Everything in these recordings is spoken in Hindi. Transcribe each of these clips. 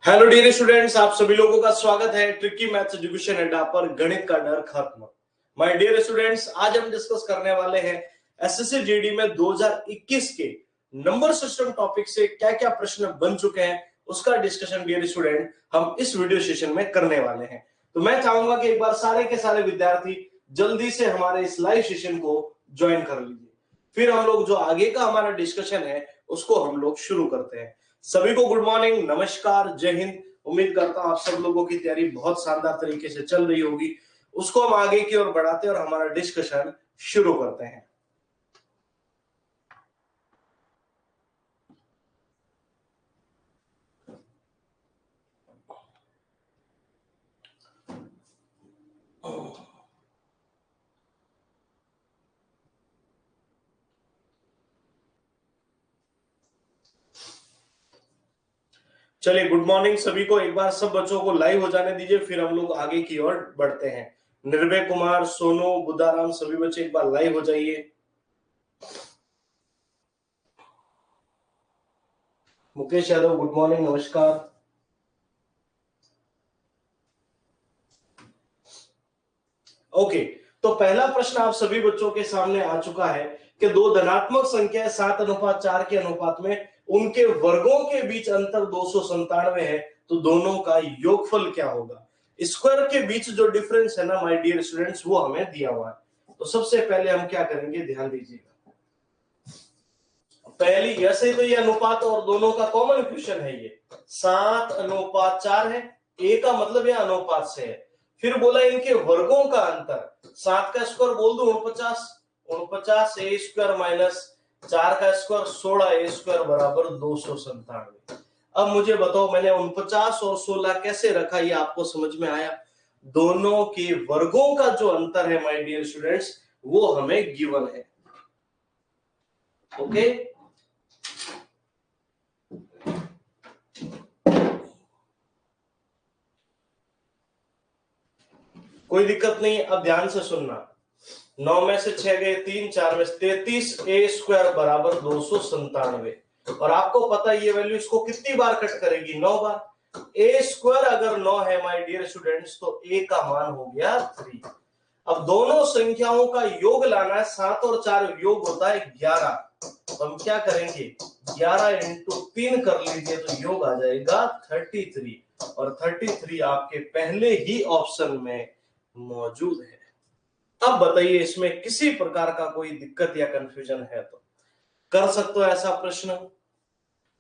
हेलो डियर स्टूडेंट्स, आप सभी लोगों का स्वागत है ट्रिकी मैथ्स एजुकेशन अड्डा पर। गणित का डर खत्म। माय डियर स्टूडेंट्स, आज हम डिस्कस करने वाले हैं एसएससी जीडी में 2021 के नंबर सिस्टम टॉपिक से क्या क्या प्रश्न बन चुके हैं, उसका डिस्कशन डियर स्टूडेंट हम इस वीडियो सेशन में करने वाले हैं। तो मैं चाहूंगा कि एक बार सारे के सारे विद्यार्थी जल्दी से हमारे इस लाइव सेशन को ज्वाइन कर लीजिए, फिर हम लोग जो आगे का हमारा डिस्कशन है उसको हम लोग शुरू करते हैं। सभी को गुड मॉर्निंग, नमस्कार, जय हिंद। उम्मीद करता हूं आप सब लोगों की तैयारी बहुत शानदार तरीके से चल रही होगी। उसको हम आगे की ओर बढ़ाते हैं और हमारा डिस्कशन शुरू करते हैं। चलिए, गुड मॉर्निंग सभी को। एक बार सब बच्चों को लाइव हो जाने दीजिए, फिर हम लोग आगे की ओर बढ़ते हैं। निर्भय कुमार, सोनू, बुद्धाराम, सभी बच्चे एक बार लाइव हो जाइए। मुकेश यादव, गुड मॉर्निंग, नमस्कार। ओके, तो पहला प्रश्न आप सभी बच्चों के सामने आ चुका है कि दो धनात्मक संख्या 7:4 के अनुपात में उनके वर्गों के बीच अंतर 297 है, तो दोनों का योगफल क्या होगा। स्क्वायर के बीच जो डिफरेंस है ना माय डियर स्टूडेंट्स, वो हमें दिया हुआ है। तो सबसे पहले हम क्या करेंगे, ध्यान दीजिएगा। पहली ऐसे तो ये अनुपात और दोनों का कॉमन इक्वेशन है, ये 7:4 है। ए का मतलब यह अनुपात से है। फिर बोला इनके वर्गों का अंतर, 7 का स्क्वायर बोल दो 49, 49 ए स्क्वायर माइनस 4 का स्क्वायर 16 ए स्क्वायर बराबर 297। अब मुझे बताओ, मैंने 49 और 16 कैसे रखा, ये आपको समझ में आया। दोनों के वर्गों का जो अंतर है माय डियर स्टूडेंट्स, वो हमें गिवन है। ओके, कोई दिक्कत नहीं। अब ध्यान से सुनना। 9 में से 6 गए 3, 4 में से 33 ए स्क्वायर बराबर 297। और आपको पता है ये वैल्यू इसको कितनी बार कट करेगी, 9 बार। ए स्क्वायर अगर 9 है माय डियर स्टूडेंट्स, तो ए का मान हो गया 3। अब दोनों संख्याओं का योग लाना है, 7 और 4 योग होता है 11। तो हम क्या करेंगे, 11 इंटू 3 कर लीजिए, तो योग आ जाएगा 33। और 33 आपके पहले ही ऑप्शन में मौजूद है। अब बताइए, इसमें किसी प्रकार का कोई दिक्कत या कंफ्यूजन है तो कर सकते हो ऐसा प्रश्न।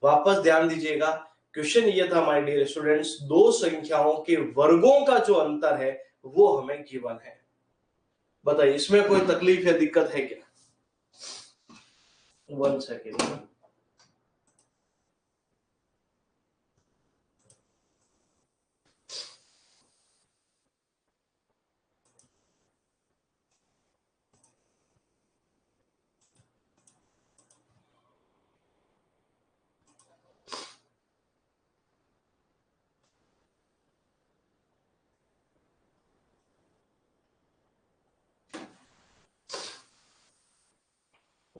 वापस ध्यान दीजिएगा, क्वेश्चन ये था माय डियर स्टूडेंट्स, दो संख्याओं के वर्गों का जो अंतर है वो हमें गिवन है। बताइए, इसमें कोई तकलीफ या दिक्कत है क्या। 1 सेकेंड।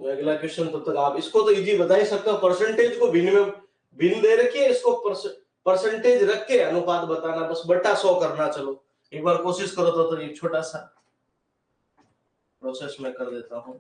अगला क्वेश्चन, तब तक आप इसको तो इजी बता ही सकते हो। परसेंटेज को भिन्न में भिन्न दे रखी है, इसको परसेंटेज रख के अनुपात बताना, बस बटा 100 करना। चलो एक बार कोशिश करो तो एक छोटा सा प्रोसेस में कर देता हूं।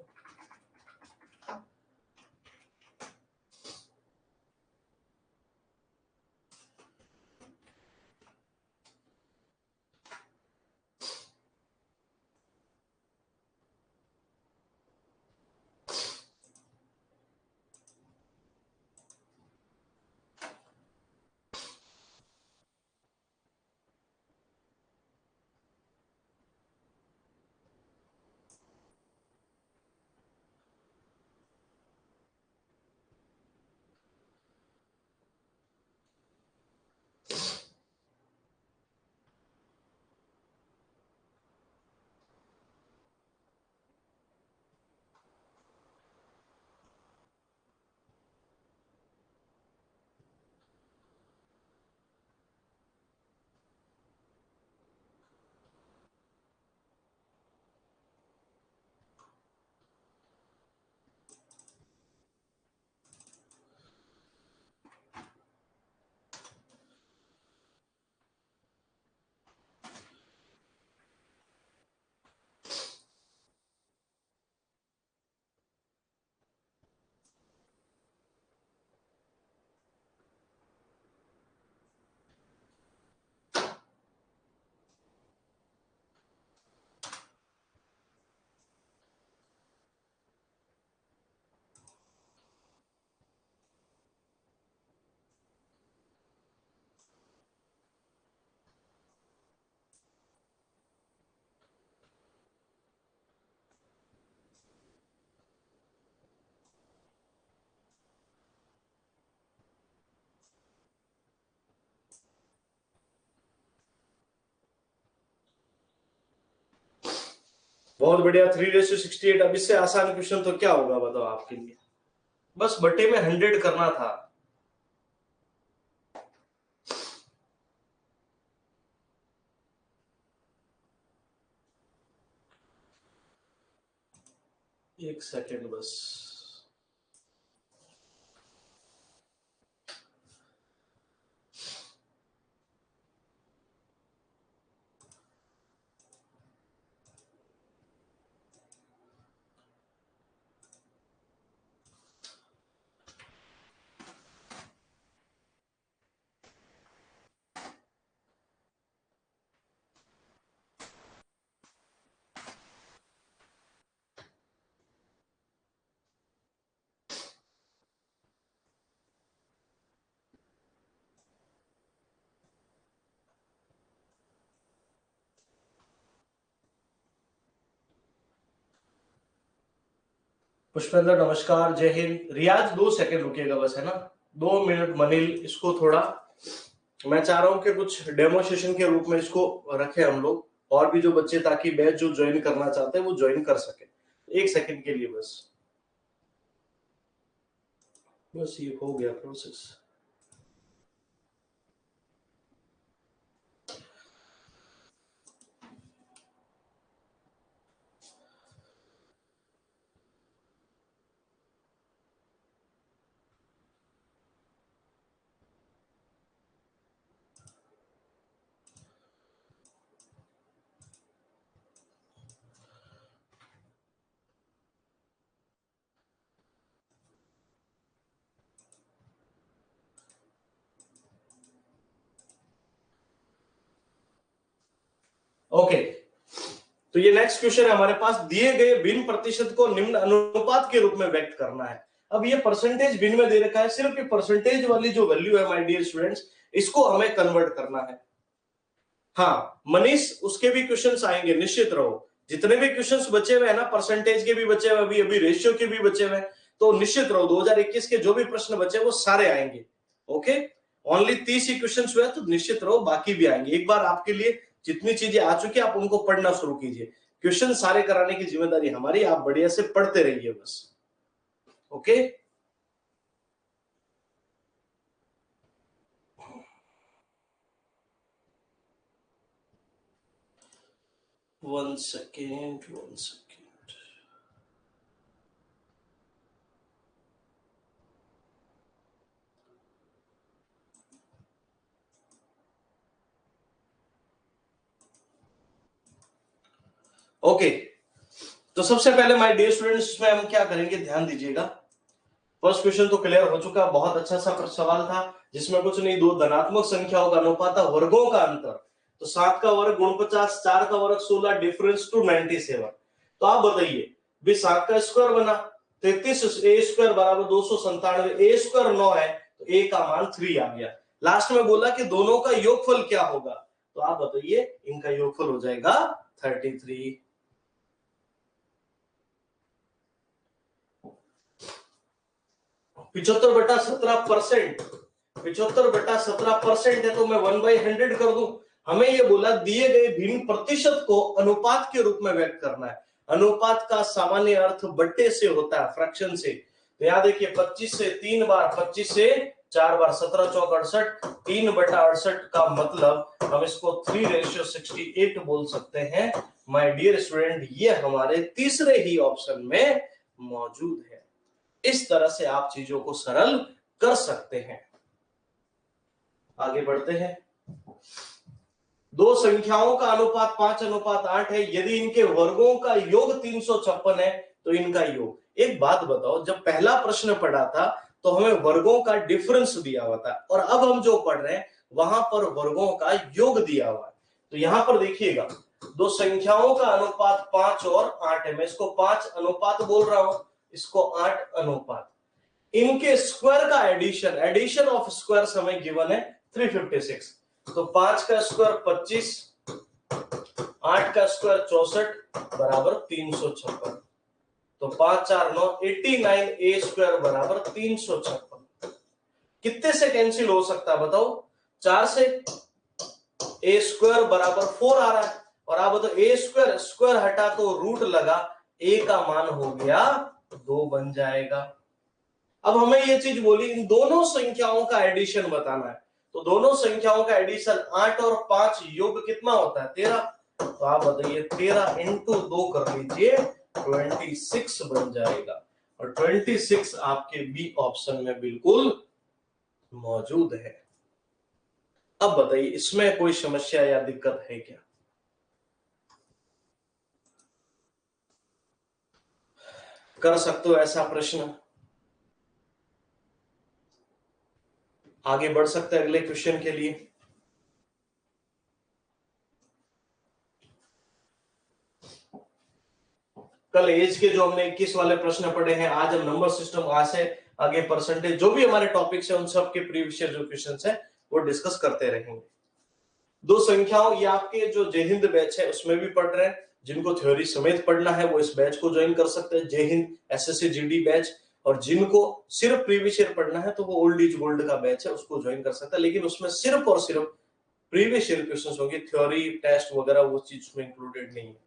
बहुत बढ़िया, 3:68। अब इससे आसान क्वेश्चन तो क्या होगा बताओ आपके लिए, बस बटे में 100 करना था। एक सेकेंड बस। पुष्पेंद्र नमस्कार, जय हिंद। रियाज 2 सेकंड रुकिएगा बस, है ना, 2 मिनट। मनील, इसको थोड़ा मैं चाह रहा हूं कि कुछ डेमो सेशन के रूप में इसको रखें हम लोग, और भी जो बच्चे, ताकि बैच जो ज्वाइन करना चाहते हैं वो ज्वाइन कर सके। 1 सेकंड के लिए बस ये हो गया प्रोसेस। ओके, तो ये नेक्स्ट क्वेश्चन है हमारे पास। दिए गए भिन्न प्रतिशत को निम्न अनुपात के रूप में व्यक्त करना है। अब ये परसेंटेज भिन्न में दे रखा है, सिर्फ ये परसेंटेज वाली जो वैल्यू है माय डियर स्टूडेंट्स, इसको हमें कन्वर्ट करना है। हाँ मनीष, उसके भी क्वेश्चंस आएंगे, निश्चित रहो। जितने भी क्वेश्चंस बचे हुए हैं ना, परसेंटेज के भी बचे हुए, अभी रेशियो के भी बचे हुए, तो निश्चित रहो 2021 के जो भी प्रश्न बचे वो सारे आएंगे। ओके, ओनली 30 ही क्वेश्चंस हुए, तो निश्चित रहो बाकी भी आएंगे। एक बार आपके लिए जितनी चीजें आ चुकी है आप उनको पढ़ना शुरू कीजिए। क्वेश्चन सारे कराने की जिम्मेदारी हमारी, आप बढ़िया से पढ़ते रहिए बस। Okay, one second. ओके, तो सबसे पहले माय डियर स्टूडेंट्स इसमें हम क्या करेंगे, ध्यान दीजिएगा। फर्स्ट क्वेश्चन तो क्लियर हो चुका, बहुत अच्छा सा सवाल था, जिसमें कुछ नहीं, दो धनात्मक संख्याओं का अनुपात, वर्गों का अंतर। तो 7 का वर्ग 49, 4 का वर्ग 16, डिफरेंस टू 97। तो आप बताइए, भी 7 का स्क्वायर बना 33, ए स्क्वायर बराबर 297, ए स्क्वायर 9 है, तो ए का मान 3 आ गया। लास्ट में बोला कि दोनों का योगफल क्या होगा, तो आप बताइए, इनका योगफल हो जाएगा 33। 75/17%, 75/17% है, तो मैं 1/100 कर दूं। हमें ये बोला दिए गए भिन्न प्रतिशत को अनुपात के रूप में व्यक्त करना है। अनुपात का सामान्य अर्थ बट्टे से होता है, फ्रैक्शन से। तो यहां देखिए 25 से 3 बार, 25 से 4 बार, 17 चौक 68, 3/68 का मतलब हम इसको 3:68 बोल सकते हैं। माय डियर स्टूडेंट, ये हमारे तीसरे ही ऑप्शन में मौजूद है। इस तरह से आप चीजों को सरल कर सकते हैं। आगे बढ़ते हैं। दो संख्याओं का अनुपात 5:8 है, यदि इनके वर्गों का योग 356 है तो इनका योग। एक बात बताओ, जब पहला प्रश्न पढ़ा था तो हमें वर्गों का डिफरेंस दिया हुआ था, और अब हम जो पढ़ रहे हैं वहां पर वर्गों का योग दिया हुआ है। तो यहां पर देखिएगा, दो संख्याओं का अनुपात 5 और 8 है। मैं इसको 5 अनुपात बोल रहा हूं, इसको 8 अनुपात। इनके स्क्वायर का एडिशन, एडिशन ऑफ स्क्वायर हमें गिवन है 356। तो 5 का स्क्वायर 25, 8 का स्क्वायर 64 बराबर 356। तो 5 4 9 89, ए स्क्वायर बराबर 356। कितने से कैंसिल हो सकता है बताओ? 4 से। ए स्क्वायर बराबर 4 आ रहा है, और आप बताओ ए स्क्वायर, स्क्वायर हटा तो रूट लगा, ए का मान हो गया 2 बन जाएगा। अब हमें ये चीज बोली इन दोनों संख्याओं का एडिशन बताना है, तो दोनों संख्याओं का एडिशन 8 और 5 योग कितना होता है 13। तो आप बताइए 13 इंटू 2 कर लीजिए 26 बन जाएगा, और 26 आपके बी ऑप्शन में बिल्कुल मौजूद है। अब बताइए इसमें कोई समस्या या दिक्कत है क्या? कर सकते हो ऐसा प्रश्न? आगे बढ़ सकते हैं अगले क्वेश्चन के लिए। कल एज के जो हमने 21 वाले प्रश्न पढ़े हैं, आज हम नंबर सिस्टम आज से आगे परसेंटेज जो भी हमारे टॉपिक्स है उन सब के प्रीवियस ईयर जो क्वेश्चंस है वो डिस्कस करते रहेंगे। दो संख्याओं, ये आपके जो जय हिंद बैच है उसमें भी पढ़ रहे हैं, जिनको थ्योरी समेत पढ़ना है वो इस बैच को ज्वाइन कर सकते हैं, जय हिंद एसएससी जीडी बैच। और जिनको सिर्फ प्रीवियस ईयर पढ़ना है तो वो ओल्ड इज गोल्ड का बैच है, उसको ज्वाइन कर सकता है, लेकिन उसमें सिर्फ और सिर्फ प्रीवियस ईयर क्वेश्चंस होंगे, थ्योरी टेस्ट वगैरह वो चीज में इंक्लूडेड नहीं है।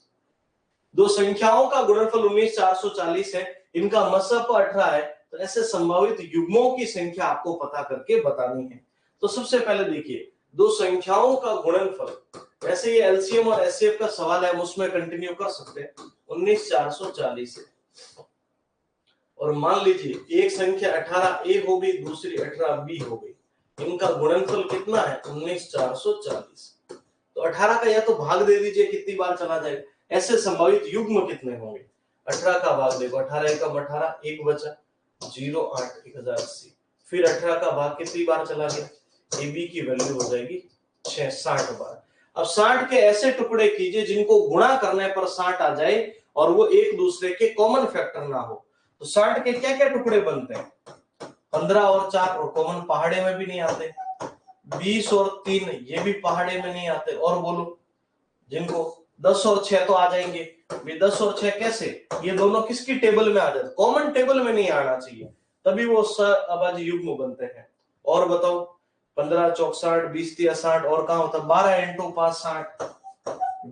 दो संख्याओं का गुणनफल 19440 है, इनका मसप 18 है, तो ऐसे संभावित युग्मों की संख्या आपको पता करके बतानी है। तो सबसे पहले देखिए दो संख्याओं का गुणनफल, वैसे ये एलसीएम और एचसीएफ का सवाल है, हम उसमें कंटिन्यू कर सकते हैं। 19440 है और मान लीजिए एक संख्या 18a हो गई, दूसरी 18b हो गई, इनका गुणनफल कितना है 19440। तो 18 का या तो भाग दे दीजिए कितनी बार चला जाएगा, ऐसे संभावित युग्म कितने होंगे। 18 का भाग देखो, 18 एकम 18, एक बचा 0 8 1080, फिर 18 का भाग कितनी बार चला गया, ए बी की वैल्यू हो जाएगी 6 60 बार। अब 60 के ऐसे टुकड़े कीजिए जिनको गुणा करने पर 60 आ जाए और वो एक दूसरे के कॉमन फैक्टर ना हो। तो 60 के क्या क्या टुकड़े बनते हैं, 15 और 4, और कॉमन पहाड़े में भी नहीं आते, 20 और 3 ये भी पहाड़े में नहीं आते, और बोलो जिनको 10 और 6 तो आ जाएंगे। 10 और 6 कैसे, ये दोनों किसकी टेबल में आ जाते, कॉमन टेबल में नहीं आना चाहिए, तभी वो अभाज्य युग्म बनते हैं। और बताओ 15 चौक 60, 20 तिया 60, और कहां होता 12 इंटू 5 60,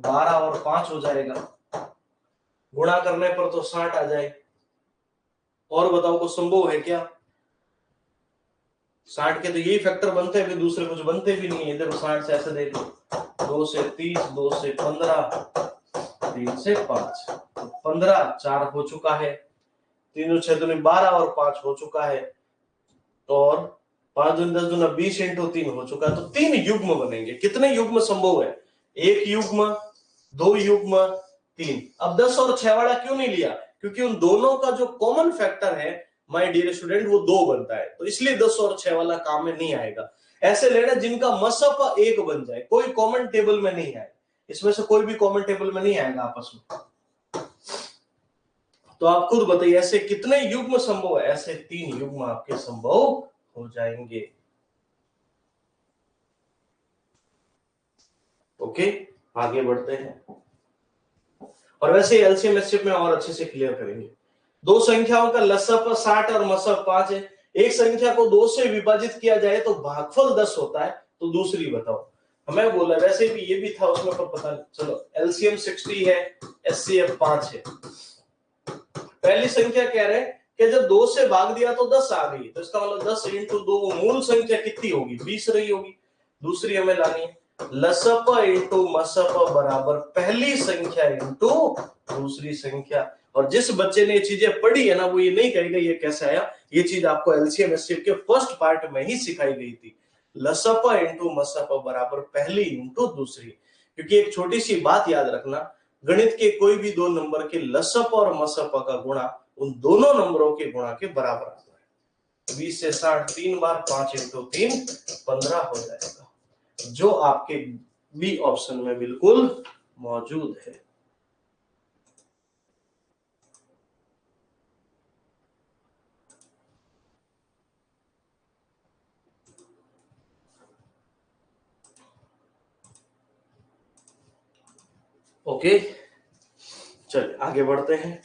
12 और 5 हो जाएगा, गुणा करने पर तो 60 आ जाए। और बताओ कुछ संभव है क्या, 60 के तो यही फैक्टर बनते हैं, दूसरे कुछ बनते भी नहीं है। देखो 60 से ऐसे देख लो, 2 से 30, 2 से 15, 3 से 5, तो 15 4 हो चुका है, 3 6 दूनी 12 और 5 हो चुका है, और 5 दूनी 10 दूना 20 इंटू 3 हो चुका है। तो 3 युग्म बनेंगे। कितने युग्म संभव है, एक युग्म, दो युग्म, 3। अब 10 और 6 वाला क्यों नहीं लिया, क्योंकि उन दोनों का जो कॉमन फैक्टर है माय डियर स्टूडेंट वो 2 बनता है, तो इसलिए 10 और 6 वाला काम में नहीं आएगा। ऐसे लेना जिनका मसप 1 बन जाए, कोई कॉमन टेबल में नहीं आए, इसमें से कोई भी कॉमन टेबल में नहीं आएगा आपस में। तो आप खुद बताइए ऐसे कितने युग्म संभव है, ऐसे 3 युग्म आपके संभव हो जाएंगे। ओके, आगे बढ़ते हैं, और वैसे एलसीएम एचसीएफ में और अच्छे से क्लियर करेंगे। दो संख्याओं का लसप 60 और मसप 5 है, एक संख्या को 2 से विभाजित किया जाए तो भागफल 10 होता है, तो दूसरी बताओ। हमें बोला वैसे भी ये भी था उसमें, पर पता नहीं, चलो एलसीएम 60 है, एचसीएफ 5 है। पहली संख्या कह रहे हैं कि जब 2 से भाग दिया तो 10 आ गई, तो इसका मतलब 10 इंटू 2 मूल संख्या कितनी होगी 20 रही होगी। दूसरी हमें लानी है लसप इंटू मसप बराबर पहली संख्या इंटू दूसरी संख्या। और जिस बच्चे ने ये चीजें पढ़ी है ना, वो ये नहीं कहेगा ये कैसे आया, ये चीज आपको एलसीएम एचसीएफ के फर्स्ट पार्ट में ही सिखाई गई थी। लसप इंटू मसप बराबर पहली इंटू दूसरी, क्योंकि एक छोटी सी बात याद रखना, गणित के कोई भी दो नंबर के लसप और मसप का गुणा उन दोनों नंबरों के गुणा के बराबर आता है। 20 से 60 3 बार, 5 इंटू 3 15 हो जाएगा, जो आपके बी ऑप्शन में बिल्कुल मौजूद है। ओके, चलिए आगे बढ़ते हैं।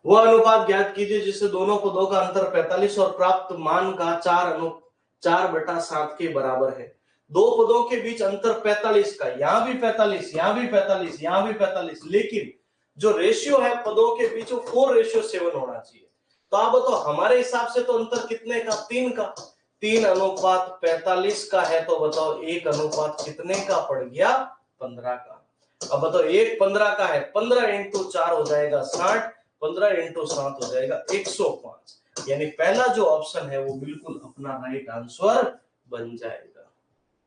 वह अनुपात ज्ञात कीजिए जिससे दोनों को 2 का अंतर 45 और प्राप्त मान का 4/7 के बराबर है। दो पदों के बीच अंतर 45 का, यहां भी 45, यहां भी 45, यहां भी 45, लेकिन जो रेशियो है पदों के बीच वो 4:7 होना चाहिए। तो आप बताओ हमारे हिसाब से तो अंतर कितने का, 3 का, 3:45 का है, तो बताओ 1 अनुपात कितने का पड़ गया, 15 का। अब बताओ 1 15 का है, 15 × 4 हो जाएगा 60, 15 × 7 हो जाएगा 105, यानी पहला जो ऑप्शन है वो बिल्कुल अपना राइट आंसर बन जाएगा।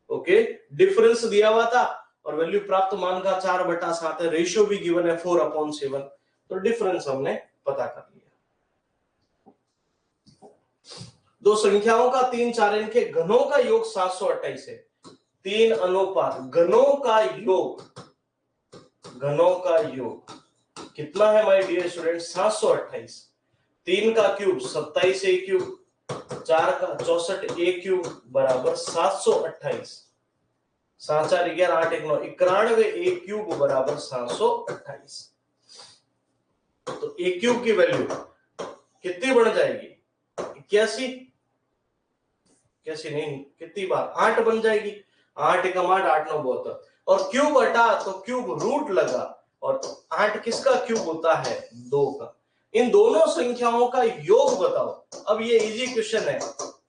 ओके, डिफरेंस दिया हुआ था और वैल्यू प्राप्त मान का 4/7 है, रेशियो भी गिवन है 4/7, तो डिफरेंस हमने पता कर लिया। दो संख्याओं का 3 4 इनके घनों का योग 728 है। 3 अनुपात घनों का योग, घनों का योग कितना है माय डियर स्टूडेंट, 728। 3 का क्यूब 27 a क्यूब, 4 का 64 a क्यूब बराबर 728, 7 4 11 8 1 9 91 a क्यूब बराबर 728। तो a क्यूब की वैल्यू कितनी बढ़ जाएगी, 81, कैसी नहीं, कितनी बार 8 बन जाएगी, 8 × 8 8 9 72, और क्यूब हटा तो क्यूब रूट लगा, और 8 किसका क्यूब होता है, 2 का। इन दोनों संख्याओं का योग बताओ। अब ये इजी क्वेश्चन है,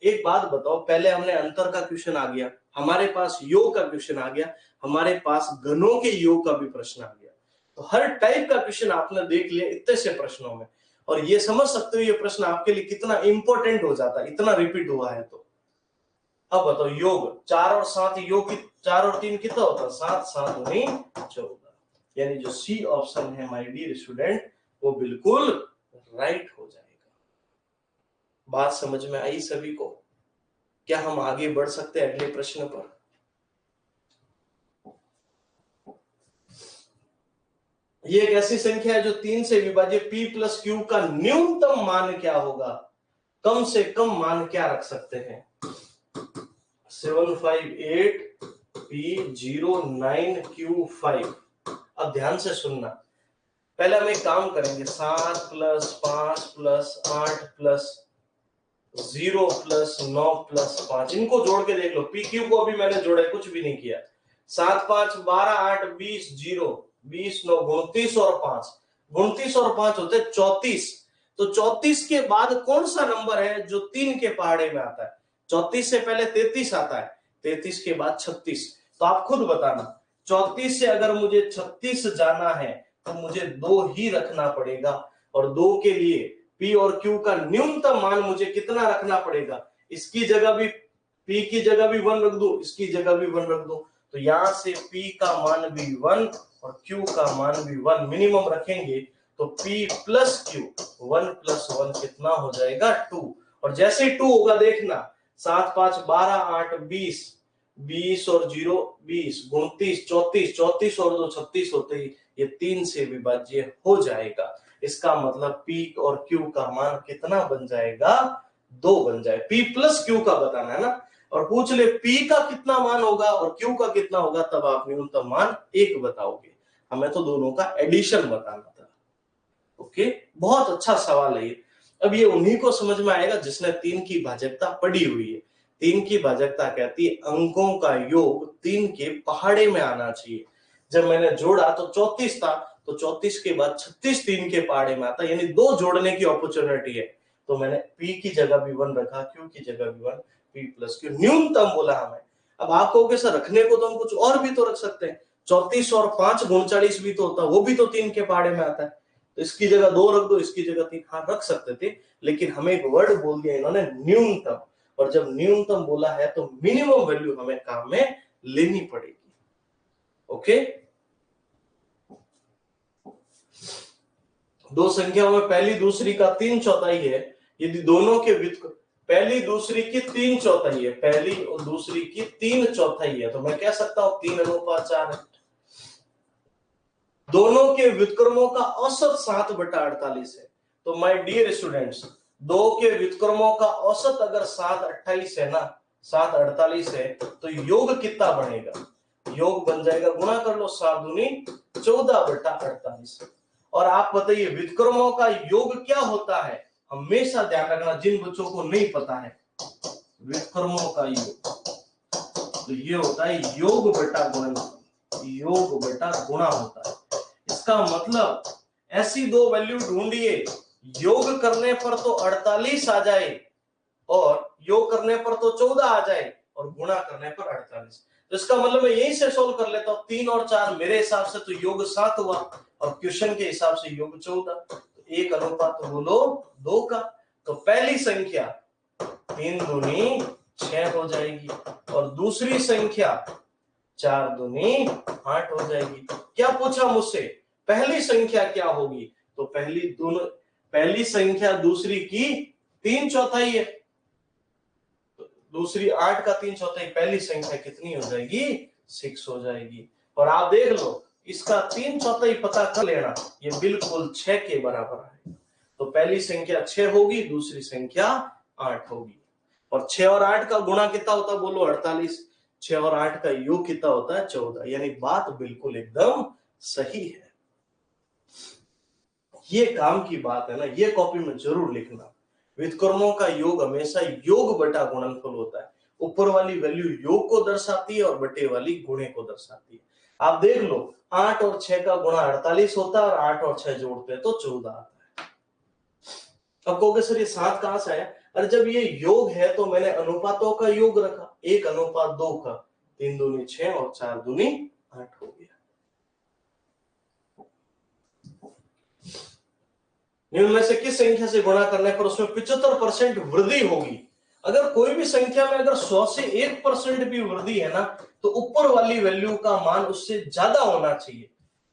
एक बात बताओ, पहले हमने अंतर का क्वेश्चन आ गया, हमारे पास योग का क्वेश्चन आ गया, हमारे पास घनों के योग का भी प्रश्न आ गया, तो हर टाइप का क्वेश्चन आपने देख लिया इतने से प्रश्नों में, और ये समझ सकते हो ये प्रश्न आपके लिए कितना इंपॉर्टेंट हो जाता है, इतना रिपीट हुआ है तो। अब बताओ योग 4 और 7, योग की 4 और 3 कितना होता है, 7 7 दूनी 14, यानी जो सी ऑप्शन है माय डियर स्टूडेंट वो बिल्कुल राइट हो जाएगा। बात समझ में आई सभी को? क्या हम आगे बढ़ सकते हैं अगले प्रश्न पर? ये एक ऐसी संख्या है जो 3 से विभाज्य p + q का न्यूनतम मान क्या होगा, कम से कम मान क्या रख सकते हैं, 758p09q5। अब ध्यान से सुनना, पहले हम एक काम करेंगे, 7 + 5 + 8 + 0 + 9 + 5, इनको जोड़ के देख लो। पी क्यू को अभी मैंने जोड़ा, कुछ भी नहीं किया। 7 5 12 8 20 0 20 9 29 और 5, 29 और 5 होते 34। तो 34 के बाद कौन सा नंबर है जो 3 के पहाड़े में आता है? 34 से पहले 33 आता है, 33 के बाद 36। तो आप खुद बताना, 34 से अगर मुझे 36 जाना है तो मुझे 2 ही रखना पड़ेगा, और 2 के लिए P और Q का न्यूनतम मान मुझे कितना रखना पड़ेगा, इसकी जगह भी P की जगह भी 1 रख दो, इसकी जगह भी 1 रख दो, तो यहां से P का मान भी 1 और Q का मान भी 1 मिनिमम रखेंगे, तो P + Q 1 + 1 कितना हो जाएगा, 2। और जैसे 2 होगा देखना, 7 5 12 8 20 20 और 0 20 29 34 34 और 2 36 होते ही ये 3 से विभाज्य हो जाएगा। इसका मतलब P और Q का मान कितना बन जाएगा, 2 बन जाए। P + Q का बताना है ना, और पूछ ले P का कितना मान होगा और Q का कितना होगा, तब आप न्यूनतम मान 1 बताओगे। हमें तो दोनों का एडिशन बताना था। ओके, बहुत अच्छा सवाल है ये। अब ये उन्हीं को समझ में आएगा जिसने 3 की भाजकता पढ़ी हुई है। 3 की भाजकता कहती है अंकों का योग 3 के पहाड़े में आना चाहिए। जब मैंने जोड़ा तो 34 था, तो 34 के बाद 36 3 के पहाड़े में आता, यानी 2 जोड़ने की अपॉर्चुनिटी है, तो मैंने P की जगह भी 1 रखा, Q की जगह भी 1, P + Q न्यूनतम बोला हमें। अब आप कहोगे सर रखने को तो हम कुछ और भी तो रख सकते हैं, 34 और 5 39 भी तो होता, वो भी तो 3 के पहाड़े में आता है, तो इसकी जगह 2 रख दो, इसकी जगह 3, हाँ रख सकते थे, लेकिन हमें एक वर्ड बोल दिया इन्होंने, न्यूनतम, और जब न्यूनतम बोला है तो मिनिमम वैल्यू हमें काम में लेनी पड़ेगी। ओके, दो संख्याओं में पहली दूसरी का 3/4 है, यदि दोनों के व्युत्क्रम पहली दूसरी की 3/4 है, पहली और दूसरी की 3/4 है, तो मैं कह सकता हूं 3:4 है। दोनों के व्युत्क्रमों का औसत 7/48 है, तो माय डियर स्टूडेंट्स, 2 के व्युत्क्रमों का औसत अगर 7/28 है ना, 7/48 है, तो योग कितना बनेगा, योग बन जाएगा, गुणा कर लो, 7 दूनी 14/48। और आप बताइए व्युत्क्रमों का योग क्या होता है, हमेशा ध्यान रखना जिन बच्चों को नहीं पता है, व्युत्क्रमों का योग, तो ये होता है योग बटा गुणनफल, योग बटा गुणा होता है। इसका मतलब ऐसी दो वैल्यू ढूंढिए, योग करने पर तो 48 आ जाए और योग करने पर तो 14 आ जाए और गुणा करने पर 48। तो इसका मतलब मैं यहीं से सोल्व कर लेता हूं। 3 और 4 मेरे हिसाब से तो योग 7 हुआ और क्वेश्चन के हिसाब से योग 14, तो 1 अनुपात बोलो 2 का। तो पहली संख्या 3 दूनी 6 हो जाएगी और दूसरी संख्या 4 दूनी 8 हो जाएगी। क्या पूछा मुझसे, पहली संख्या क्या होगी? तो पहली संख्या दूसरी की 3/4 है, दूसरी 8 का 3/4, पहली संख्या कितनी हो जाएगी? 6 हो जाएगी। और आप देख लो इसका 3/4 पता कर लेना, ये बिल्कुल 6 के बराबर है। तो पहली संख्या 6 होगी, दूसरी संख्या 8 होगी। और 6 और 8 का गुणा कितना होता है बोलो? 48। 6 और 8 का योग कितना होता है? 14। यानी बात बिल्कुल एकदम सही है। ये काम की बात है ना, ये कॉपी में जरूर लिखना। व्युत्क्रमों का योग हमेशा योग बटा गुणनफल होता है। ऊपर वाली वैल्यू योग को दर्शाती है और बटे वाली गुणे को दर्शाती है। आप देख लो 8 और 6 का गुणा 48 होता है और 8 और 6 जोड़ते हैं तो 14 आता है। अब कहोगे सर ये 7 कहां से आया? अरे जब ये योग है तो मैंने अनुपातों का योग रखा, 1 अनुपात 2 का, 3 दूनी 6 और 4 दूनी 8 हो गया। निम्न में से किस संख्या से गुणा करने पर उसमें 75% वृद्धि होगी? अगर कोई भी संख्या में अगर 100 से 1% भी वृद्धि है ना, तो ऊपर वाली वैल्यू का मान उससे ज्यादा होना चाहिए।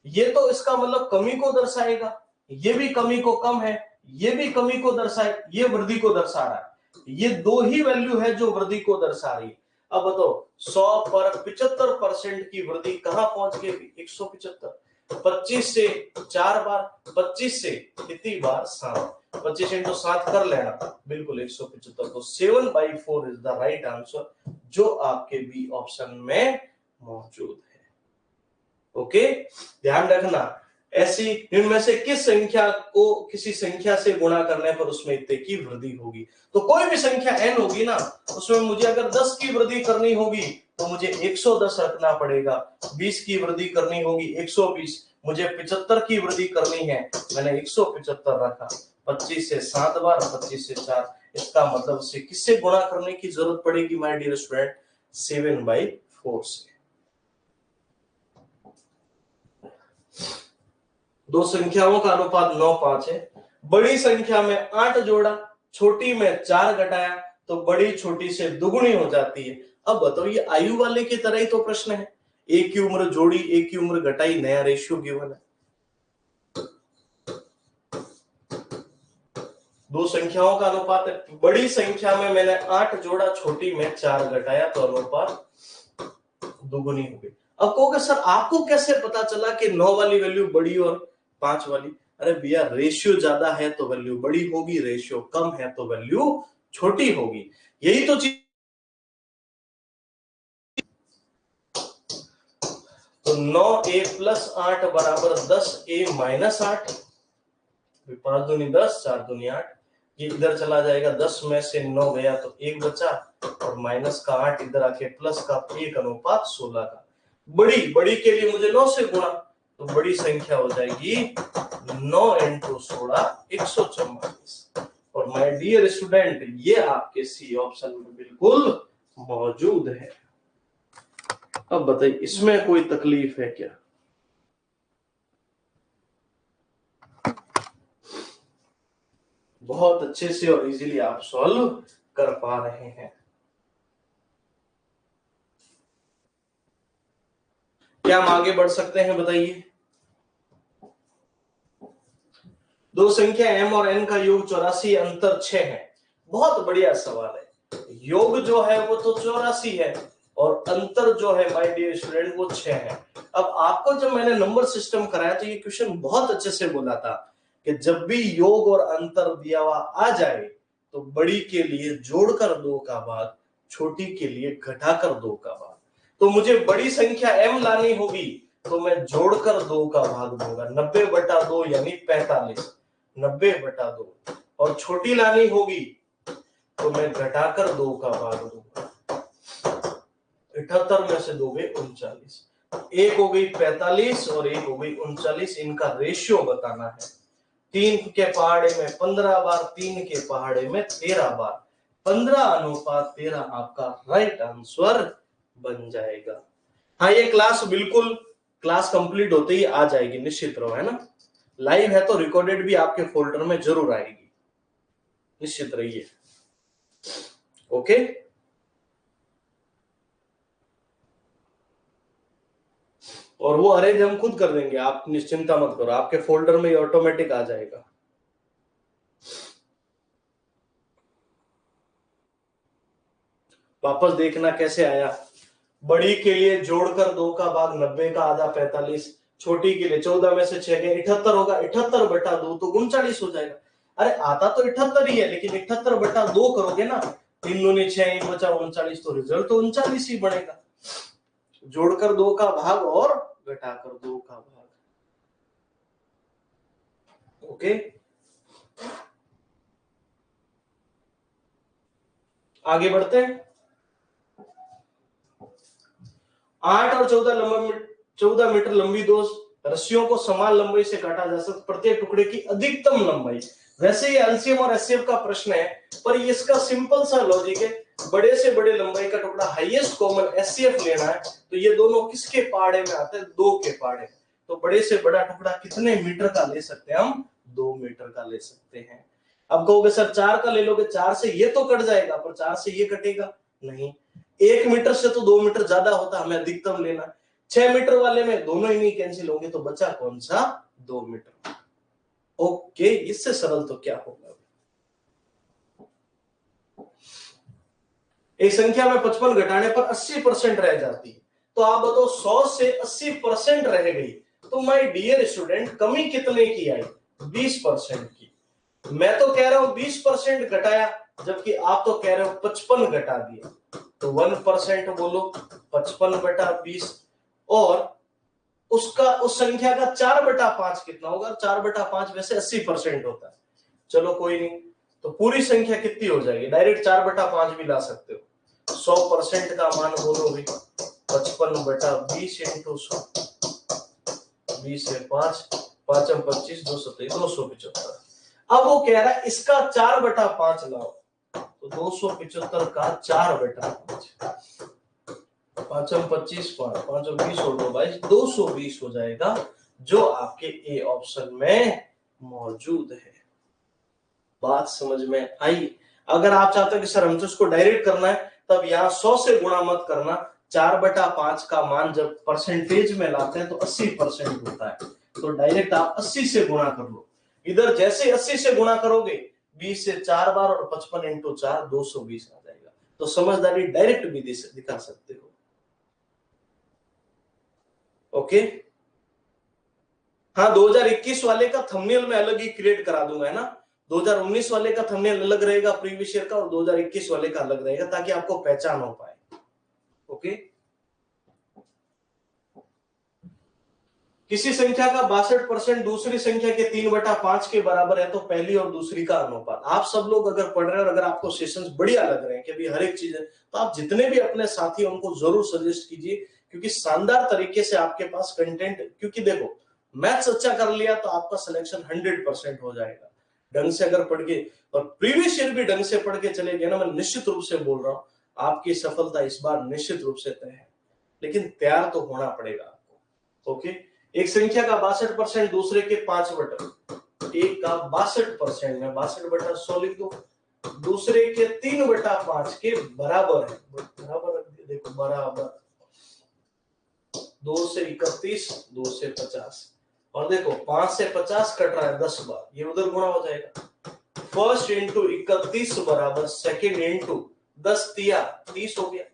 ये तो इसका मतलब कमी को दर्शाएगा, ये भी कमी को कम है, ये भी कमी को दर्शाए, ये वृद्धि को दर्शा रहा है। ये दो ही वैल्यू है जो वृद्धि को दर्शा रही है। अब बताओ 100 पर 75% की वृद्धि कहां पहुंच गई? 175। 25 से 4 बार, 25 से कितनी बार? 7। 25 इंटू 7 कर लेना, बिल्कुल 175। तो 7/4 इज द राइट आंसर, जो आपके बी ऑप्शन में मौजूद है। ओके, ध्यान रखना। ऐसी इनमें से किस संख्या को किसी संख्या से गुणा करने पर उसमें इतने की वृद्धि होगी? तो कोई भी संख्या n होगी ना, उसमें मुझे अगर 10 की वृद्धि करनी होगी तो मुझे 110 रखना पड़ेगा। 20 की वृद्धि करनी होगी 120, मुझे 75 की वृद्धि करनी है, मैंने 175 रखा। 25 से 7 बार, 25 से 4, इसका मतलब से किससे गुणा करने की जरूरत पड़ेगी माय डियर स्टूडेंट? 7/4 से। दो संख्याओं का अनुपात 9:5 है। बड़ी संख्या में 8 जोड़ा, छोटी में 4 घटाया तो बड़ी छोटी से दुगुनी हो जाती है। अब बताओ ये आयु वाले की तरह ही तो प्रश्न है। एक की उम्र जोड़ी, एक की उम्र घटाई, नया रेशियो गिवन है। दो संख्याओं का अनुपात है। बड़ी संख्या में मैंने 8 जोड़ा, छोटी में 4 घटाया तो अनुपात दुगुनी हो गई। अब कहोगे सर आपको कैसे पता चला कि 9 वाली वैल्यू बड़ी और 5 वाली? अरे भैया रेशियो ज्यादा है तो वैल्यू बड़ी होगी, रेशियो कम है तो वैल्यू छोटी होगी। यही तो चीज। तो 9a + 8 बराबर 10a - 8। 5 दूनी 10, 4 दूनी 8। ये इधर चला जाएगा, 10 में से 9 गया तो 1 बचा और माइनस का 8 इधर आके प्लस का 1/16 का। बड़ी के लिए मुझे 9 से गुणा, तो बड़ी संख्या हो जाएगी 9 × 16 144। और माय डियर स्टूडेंट ये आपके सी ऑप्शन में बिल्कुल मौजूद है। अब बताइए इसमें कोई तकलीफ है क्या? बहुत अच्छे से और इजीली आप सॉल्व कर पा रहे हैं। क्या हम आगे बढ़ सकते हैं बताइए? दो संख्या m और n का योग 84, अंतर 6 है। बहुत बढ़िया सवाल है। योग जो है वो तो 84 है और अंतर जो है माय डियर स्टूडेंट वो 6 है। अब आपको जब मैंने नंबर सिस्टम कराया तो ये क्वेश्चन बहुत अच्छे से बोला था कि जब भी योग और अंतर दिया हुआ आ जाए तो बड़ी के लिए जोड़कर 2 का भाग, छोटी के लिए घटाकर 2 का भाग। तो मुझे बड़ी संख्या m लानी होगी तो मैं जोड़कर 2 का भाग दूंगा, 90/2 यानी 45, 90/2। और छोटी लानी होगी तो मैं घटाकर 2 का भाग दूंगा, 78 में से 2 गए 39, एक हो गई 45 और एक हो गई 39, इनका रेशियो बताना है। 3 के पहाड़े में 15 बार, 3 के पहाड़े में 13 बार, 15:13 आपका राइट आंसर बन जाएगा। हाँ, ये क्लास बिल्कुल क्लास कंप्लीट होते ही आ जाएगी, निश्चित रहो, है ना। लाइव है तो रिकॉर्डेड भी आपके फोल्डर में जरूर आएगी, निश्चित रहिए। ओके, और वो अरेंज हम खुद कर देंगे, आप निश्चिंता मत करो, आपके फोल्डर में ऑटोमेटिक आ जाएगा। वापस देखना कैसे आया। बड़ी के लिए जोड़कर 2 का भाग 90 का आधा 45, छोटी के लिए 14 में से 6 गए 78 होगा, 78/2 तो 39 हो जाएगा। अरे आता तो 78 ही है, लेकिन 78/2 करोगे ना, 3 दूनी 6, 1 बचा 39, तो रिजल्ट तो 39 ही बनेगा। जोड़कर 2 का भाग और घटाकर 2 का भाग। ओके, आगे बढ़ते हैं। 8 और 14 मीटर लंबी 2 रस्सियों को समान लंबाई से काटा जा सकता, प्रत्येक टुकड़े की अधिकतम लंबाई। वैसे ये एलसीएम और एचसीएफ का प्रश्न है, पर इसका सिंपल सा लॉजिक है, बड़े से बड़े लंबाई का टुकड़ा हाईएस्ट कॉमन एचसीएफ लेना है, तो ये दोनों किसके पहाड़े में आते हैं? 2 के पहाड़े। तो बड़े से बड़ा टुकड़ा कितने मीटर का ले सकते हैं हम? 2 मीटर का ले सकते हैं। अब कहोगे सर 4 का ले लोगे, 4 से ये तो कट जाएगा, पर 4 से ये कटेगा नहीं। 1 मीटर से तो 2 मीटर ज्यादा होता, हमें अधिकतम लेना। 6 मीटर वाले में दोनों ही नहीं कैंसिल होंगे, तो बचा कौन सा? 2 मीटर। ओके, इससे सरल तो क्या होगा। एक संख्या में 55 घटाने पर 80% रह जाती है, तो आप बताओ 100 से 80% रह गई, तो माय डियर स्टूडेंट कमी कितने की आई? 20% की। मैं तो कह रहा हूं 20% घटाया, जबकि आप तो कह रहे हो 55 घटा दिया, तो 1% बोलो, 55/20, और उसका उस संख्या का 4/5 कितना होगा? 4/5 वैसे 80% होता है। चलो कोई नहीं, तो पूरी संख्या कितनी हो जाएगी? डायरेक्ट 4/5 भी ला सकते हो। 100% का मान बोलो भी 55/20 इंटू 100, 20 से 5, 5 25, 275। अब वो कह रहा है इसका 4/5 लाओ, तो 275 का 4/5, 5 25, 5 20 और 2 22, 220 हो जाएगा, जो आपके ए ऑप्शन में मौजूद है। बात समझ में आई? अगर आप चाहते हो कि सर हमको इसको डायरेक्ट करना है, तब यहाँ 100 से गुणा मत करना। 4/5 का मान जब परसेंटेज में लाते हैं तो 80% होता है, तो डायरेक्ट आप 80 से गुणा कर लो। इधर जैसे 80 से गुणा करोगे 20 से 4 बार, और 55 इंटू 4 220 आ जाएगा। तो समझदारी डायरेक्ट भी दिखा सकते हो। ओके, हाँ, 2021 वाले का थंबनेल में अलग ही क्रिएट करा दूंगा, है ना। 2019 वाले का थंबनेल अलग रहेगा प्रीवियस ईयर का, और 2021 वाले का अलग रहेगा, ताकि आपको पहचान हो पाए। ओके, किसी संख्या का 62% दूसरी संख्या के 3/5 के बराबर है, तो पहली और दूसरी का अनुपात। आप सब लोग अगर पढ़ रहे हो और अगर आपको सेशंस बढ़िया लग रहे हैं कि अभी हर एक चीज है, तो आप जितने भी अपने साथी उनको जरूर सजेस्ट कीजिए, क्योंकि शानदार तरीके से आपके पास कंटेंट, क्योंकि देखो मैथ्स अच्छा कर लिया तो आपका सिलेक्शन 100% हो जाएगा। ढंग से अगर पढ़ के, और प्रीवियस ईयर भी ढंग से पढ़ के चले गए ना, मैं निश्चित रूप से बोल रहा हूं आपकी सफलता इस बार निश्चित रूप से तय है, लेकिन तैयार तो होना पड़ेगा आपको। ओके, एक संख्या का 62% दूसरे के 5/, एक का 62% में 62/100 लिख दो, दूसरे के 3/5 के बराबर है, बराबर देखो, बराबर 2 से 31, 2 से 50, और देखो 5 से 50 कट रहा है 10 बार, ये उधर गुणा हो जाएगा। फर्स्ट इंटू 31 बराबर सेकेंड इंटू 10 तिया 30 हो गया।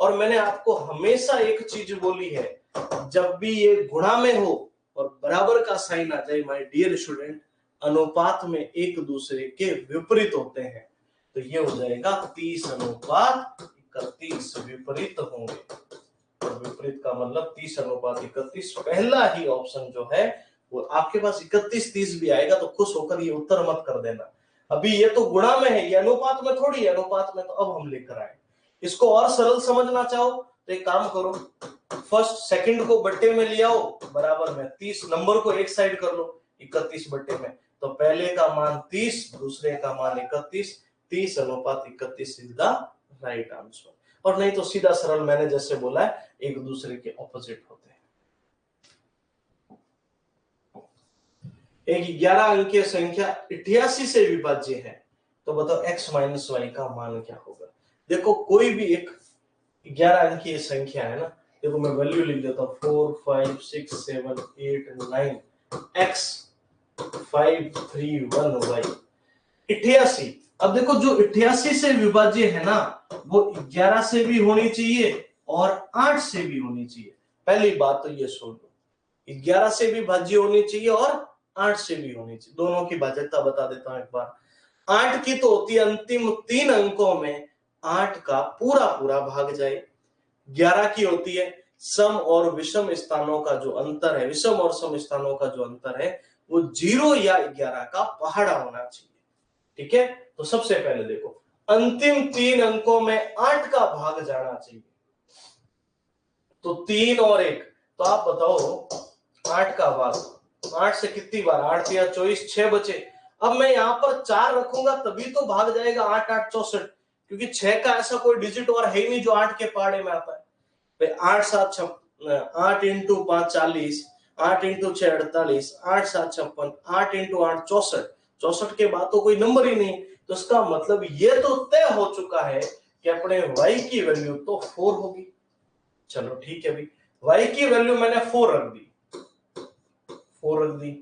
और मैंने आपको हमेशा एक चीज बोली है, जब भी ये गुणा में हो और बराबर का साइन आ जाए माय डियर स्टूडेंट, अनुपात में एक दूसरे के विपरीत होते हैं, तो ये हो जाएगा 30:31 विपरीत होंगे। और विपरीत का मतलब 30:31। पहला ही ऑप्शन जो है वो आपके पास 31-30 भी आएगा तो खुश होकर ये उत्तर मत कर देना। अभी ये तो गुणा में है, ये अनुपात में थोड़ी है, अनुपात में तो अब हम लेकर आए। इसको और सरल समझना चाहो तो एक काम करो, फर्स्ट सेकंड को बट्टे में ले आओ बराबर में 30, नंबर को एक साइड कर लो 31 बट्टे में, तो पहले का मान 30, दूसरे का मान 31, 30:31 इज द राइट आंसर। और नहीं तो सीधा सरल मैंने जैसे बोला है एक दूसरे के ऑपोजिट होते हैं। एक 11 अंकीय संख्या 88 से विभाज्य है, तो बताओ x माइनस वाई का मान क्या होगा। देखो कोई भी एक 11 अंकीय संख्या है ना, देखो मैं वैल्यू लिख देता हूं 4 5 6 7 8 9 x 5 3 1 y 88। अब देखो जो 88 से विभाज्य है ना वो 11 से भी होनी चाहिए और 8 से भी होनी चाहिए। पहली बात तो ये सुन लो, 11 से भी भाज्य होनी चाहिए और 8 से भी होनी चाहिए। दोनों की भाज्यता बता देता हूं एक बार। 8 की तो होती है अंतिम 3 अंकों में 8 का पूरा पूरा भाग जाए। 11 की होती है सम और विषम स्थानों का जो अंतर है, विषम और सम स्थानों का जो अंतर है वो 0 या 11 का पहाड़ा होना चाहिए। ठीक है, तो सबसे पहले देखो अंतिम 3 अंकों में 8 का भाग जाना चाहिए, तो 3 और 1, तो आप बताओ 8 का भाग 8 से कितनी बार, 8 या 24, 6 बचे। अब मैं यहाँ पर 4 रखूंगा तभी तो भाग जाएगा 8 8 64, क्योंकि 6 का ऐसा कोई डिजिट और है ही नहीं जो 8 के पहाड़े में आता है। 8 7 8 इंटू 5 40, 8 इंटू 6 48, 8 7 56, 8 इंटू 8 64, 64 के बाद तो कोई नंबर ही नहीं। तो इसका मतलब ये तो तय हो चुका है कि अपने y की वैल्यू तो 4 होगी। चलो ठीक है भाई, y की वैल्यू मैंने 4 रख दी, 4 रख दी।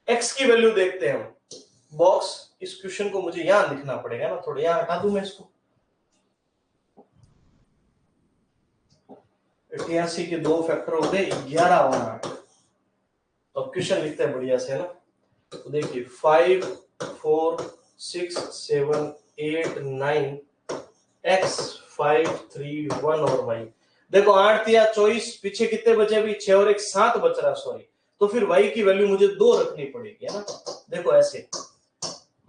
x की वैल्यू देखते हैं हम, बॉक्स इस क्वेश्चन को मुझे यहां लिखना पड़ेगा ना, थोड़ा यहां हटा दूं मैं इसको। 88 के 2 फैक्टर हो गए 11 और 8। तो क्वेश्चन लिखते हैं बढ़िया से ना, तो देखिए 5 4 6 7 8 9 x 5 3 1 और y। देखो 8 या 24, पीछे कितने बचे अभी, 6 और 1 7 बच रहा, सॉरी। तो फिर y की वैल्यू मुझे 2 रखनी पड़ेगी, है ना। देखो ऐसे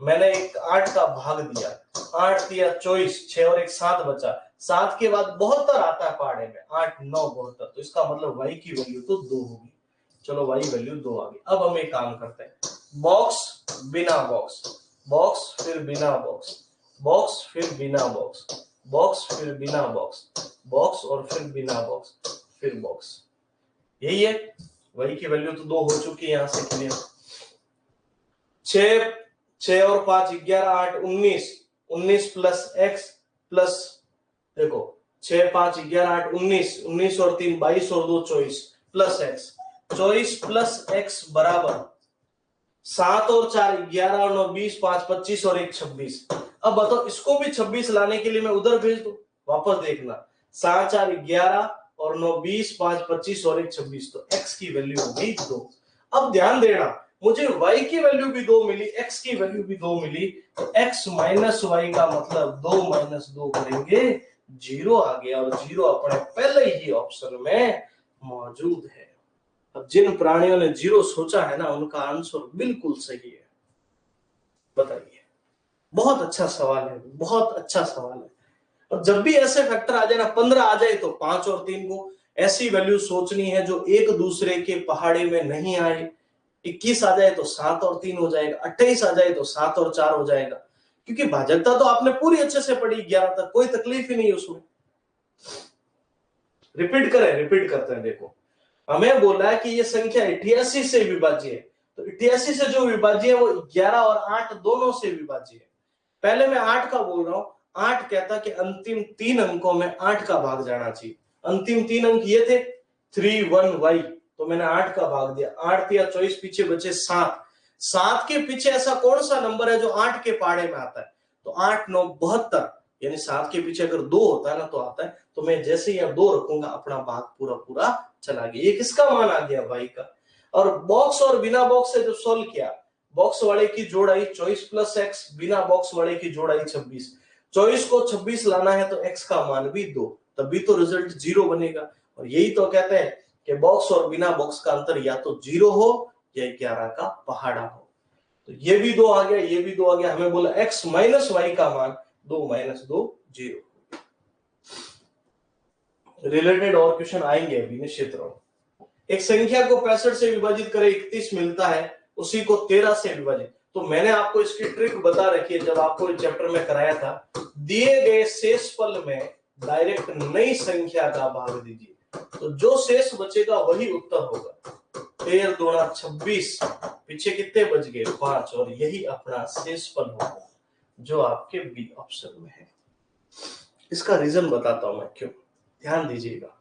मैंने एक 8 का भाग दिया, 8 या 24, 6 और 1 7 बचा, 7 के बाद 72 आता है पहाड़े में, 8 9 72, तो इसका मतलब y की वैल्यू तो 2 होगी। चलो y वैल्यू 2 आ गई। अब हम एक काम करते हैं, बॉक्स बिना बॉक्स, बॉक्स फिर बिना बॉक्स, बॉक्स फिर बिना बॉक्स, बॉक्स फिर बिना बॉक्स, बॉक्स और फिर बिना बॉक्स, फिर बॉक्स। यही है, y की वैल्यू तो 2 हो चुकी है यहां से क्लियर। 6 और 5 11 8 19, 19 प्लस x प्लस, देखो 6 5 11 8 19, 19 और 3 22 और 2 24 प्लस x, 24 प्लस x बराबर 7 और 4 11 और 9 20, 5 25 और 1 26। अब बताओ इसको भी 26 लाने के लिए मैं उधर भेज दूं, वापस देखना 7 4 11 और 9 20, 5 25 और 1 26, तो x की वैल्यू हो गई 2। अब ध्यान देना मुझे y की वैल्यू भी 2 मिली, x की वैल्यू भी 2 मिली, तो x माइनस y का मतलब 2 माइनस 2 करेंगे 0 आ गया, और 0 अपने पहले ही ऑप्शन में मौजूद है। अब जिन प्राणियों ने 0 सोचा है ना उनका आंसर बिल्कुल सही है। बताइए, बहुत अच्छा सवाल है, बहुत अच्छा सवाल है। और जब भी ऐसे फैक्टर आ जाए ना, 15 आ जाए तो 5 और 3 को ऐसी वैल्यू सोचनी है जो एक दूसरे के पहाड़े में नहीं आए। 21 आ जाए तो 7 और 3 हो जाएगा, 28 आ जाए तो 7 और 4 हो जाएगा, क्योंकि भाजकता तो आपने पूरी अच्छे से पढ़ी 11 तक, कोई तकलीफ ही नहीं उसमें। रिपीट करें, रिपीट करते हैं। देखो हमें बोला है कि ये संख्या 88 से विभाज्य है, तो 88 से जो विभाज्य है वो 11 और 8 दोनों से विभाज्य है। पहले मैं 8 का बोल रहा हूं, 8 कहता कि अंतिम 3 अंकों में 8 का भाग जाना चाहिए। अंतिम 3 अंक ये थे 3 1 y, तो मैंने 8 का भाग दिया, 8 या 24 पीछे बचे 7, 7 के पीछे ऐसा कौन सा नंबर है जो 8 के पहाड़े में आता है, तो 8 9 72, यानी 7 के पीछे अगर 2 होता है ना तो आता है, तो मैं जैसे यहाँ 2 रखूंगा अपना भाग पूरा पूरा चला गया। ये किसका मान आ गया, y का। और बॉक्स और बिना बॉक्स से जो सोल्व किया, बॉक्स वाले की जोड़ आई 24 प्लस x, बिना बॉक्स वाले की जोड़ आई 26। 24 को 26 लाना है तो x का मान भी 2, तभी तो रिजल्ट 0 बनेगा। और यही तो कहते हैं कि बॉक्स और बिना बॉक्स का अंतर या तो 0 हो या 11 का पहाड़ा हो। तो ये भी 2 आ गया, ये भी 2 आ गया। हमें बोला x माइनस y का मान 2 माइनस 2 0। रिलेटेड और क्वेश्चन आएंगे अभी, निश्चित रहो। एक संख्या को 65 से विभाजित करें 31 मिलता है, उसी को 13 से विभाजित। तो मैंने आपको इसकी ट्रिक बता रखी है जब आपको चैप्टर में कराया था। दिए गए शेषफल में डायरेक्ट नई संख्या का भाग दीजिए, तो जो शेष बचेगा वही उत्तर होगा। 13 दूना 26, पीछे कितने बच गए 5, और यही अपना शेषफल होगा जो आपके बी ऑप्शन में है। इसका रीजन बताता हूं मैं क्यों, ध्यान दीजिएगा।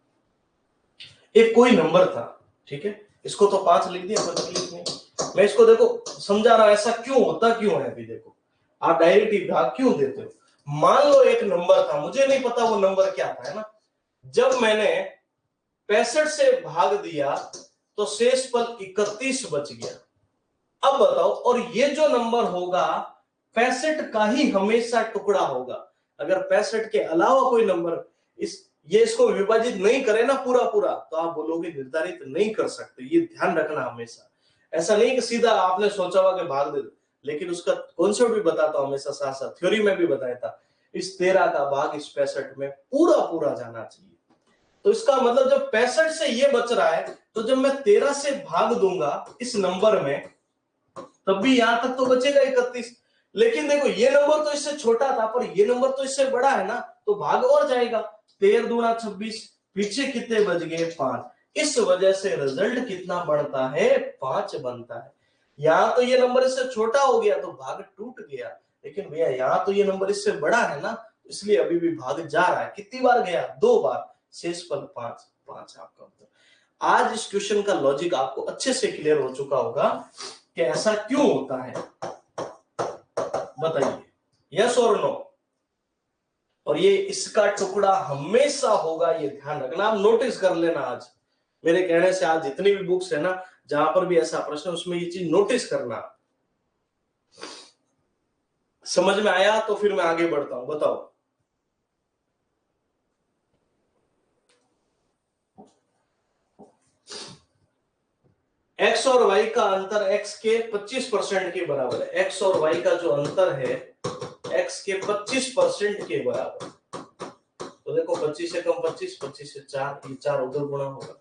एक कोई नंबर था, ठीक है, इसको तो 5 लिख दिया, कोई तकलीफ नहीं। मैं इसको देखो समझा रहा हूं ऐसा क्यों होता क्यों है। अभी देखो आप डायरेक्ट ही भाग क्यों देते हो। मान लो एक नंबर था, मुझे नहीं पता वो नंबर क्या था, है ना। जब मैंने 65 से भाग दिया तो शेषफल 31 बच गया। अब बताओ, और ये जो नंबर होगा 65 का ही हमेशा टुकड़ा होगा। अगर 65 के अलावा कोई नंबर ये इसको विभाजित नहीं करे ना पूरा पूरा, तो आप बोलोगे निर्धारित नहीं कर सकते। ये ध्यान रखना हमेशा। ऐसा नहीं कि सीधा आपने सोचा हुआ कि भाग दे, लेकिन उसका कॉन्सेप्ट भी बताता हूं हमेशा, साथ साथ थ्योरी में भी बताया था। इस 13 का भाग इस 65 में पूरा पूरा जाना चाहिए। तो इसका मतलब जब 65 से ये बच रहा है, तो जब मैं 13 से भाग दूंगा इस नंबर में, तब भी यहां तक तो बचेगा 31। लेकिन देखो ये नंबर तो इससे छोटा था, पर ये नंबर तो इससे बड़ा है ना, तो भाग और जाएगा। 13 दूना 26, पीछे कितने बच गए 5। इस वजह से रिजल्ट कितना बनता है 5 बनता है। यहां तो ये नंबर इससे छोटा हो गया तो भाग टूट गया, लेकिन भैया यहां तो ये नंबर इससे बड़ा है ना, इसलिए अभी भी भाग जा रहा है। कितनी बार गया 2 बार, शेषफल 5 आपका उत्तर। आज इस क्वेश्चन का लॉजिक आपको अच्छे से क्लियर हो चुका होगा कि ऐसा क्यों होता है, बताइए यस और नो। और ये इसका टुकड़ा हमेशा होगा, ये ध्यान रखना, आप नोटिस कर लेना। आज मेरे कहने से आज जितनी भी बुक्स है ना, जहां पर भी ऐसा प्रश्न उसमें ये चीज नोटिस करना। समझ में आया तो फिर मैं आगे बढ़ता हूं, बताओ। x और y का अंतर x के 25% के बराबर है। x और y का जो अंतर है x के 25% के बराबर। तो देखो 25 से कम 25, 25 से 4, ये 4 उधर गुणा होगा।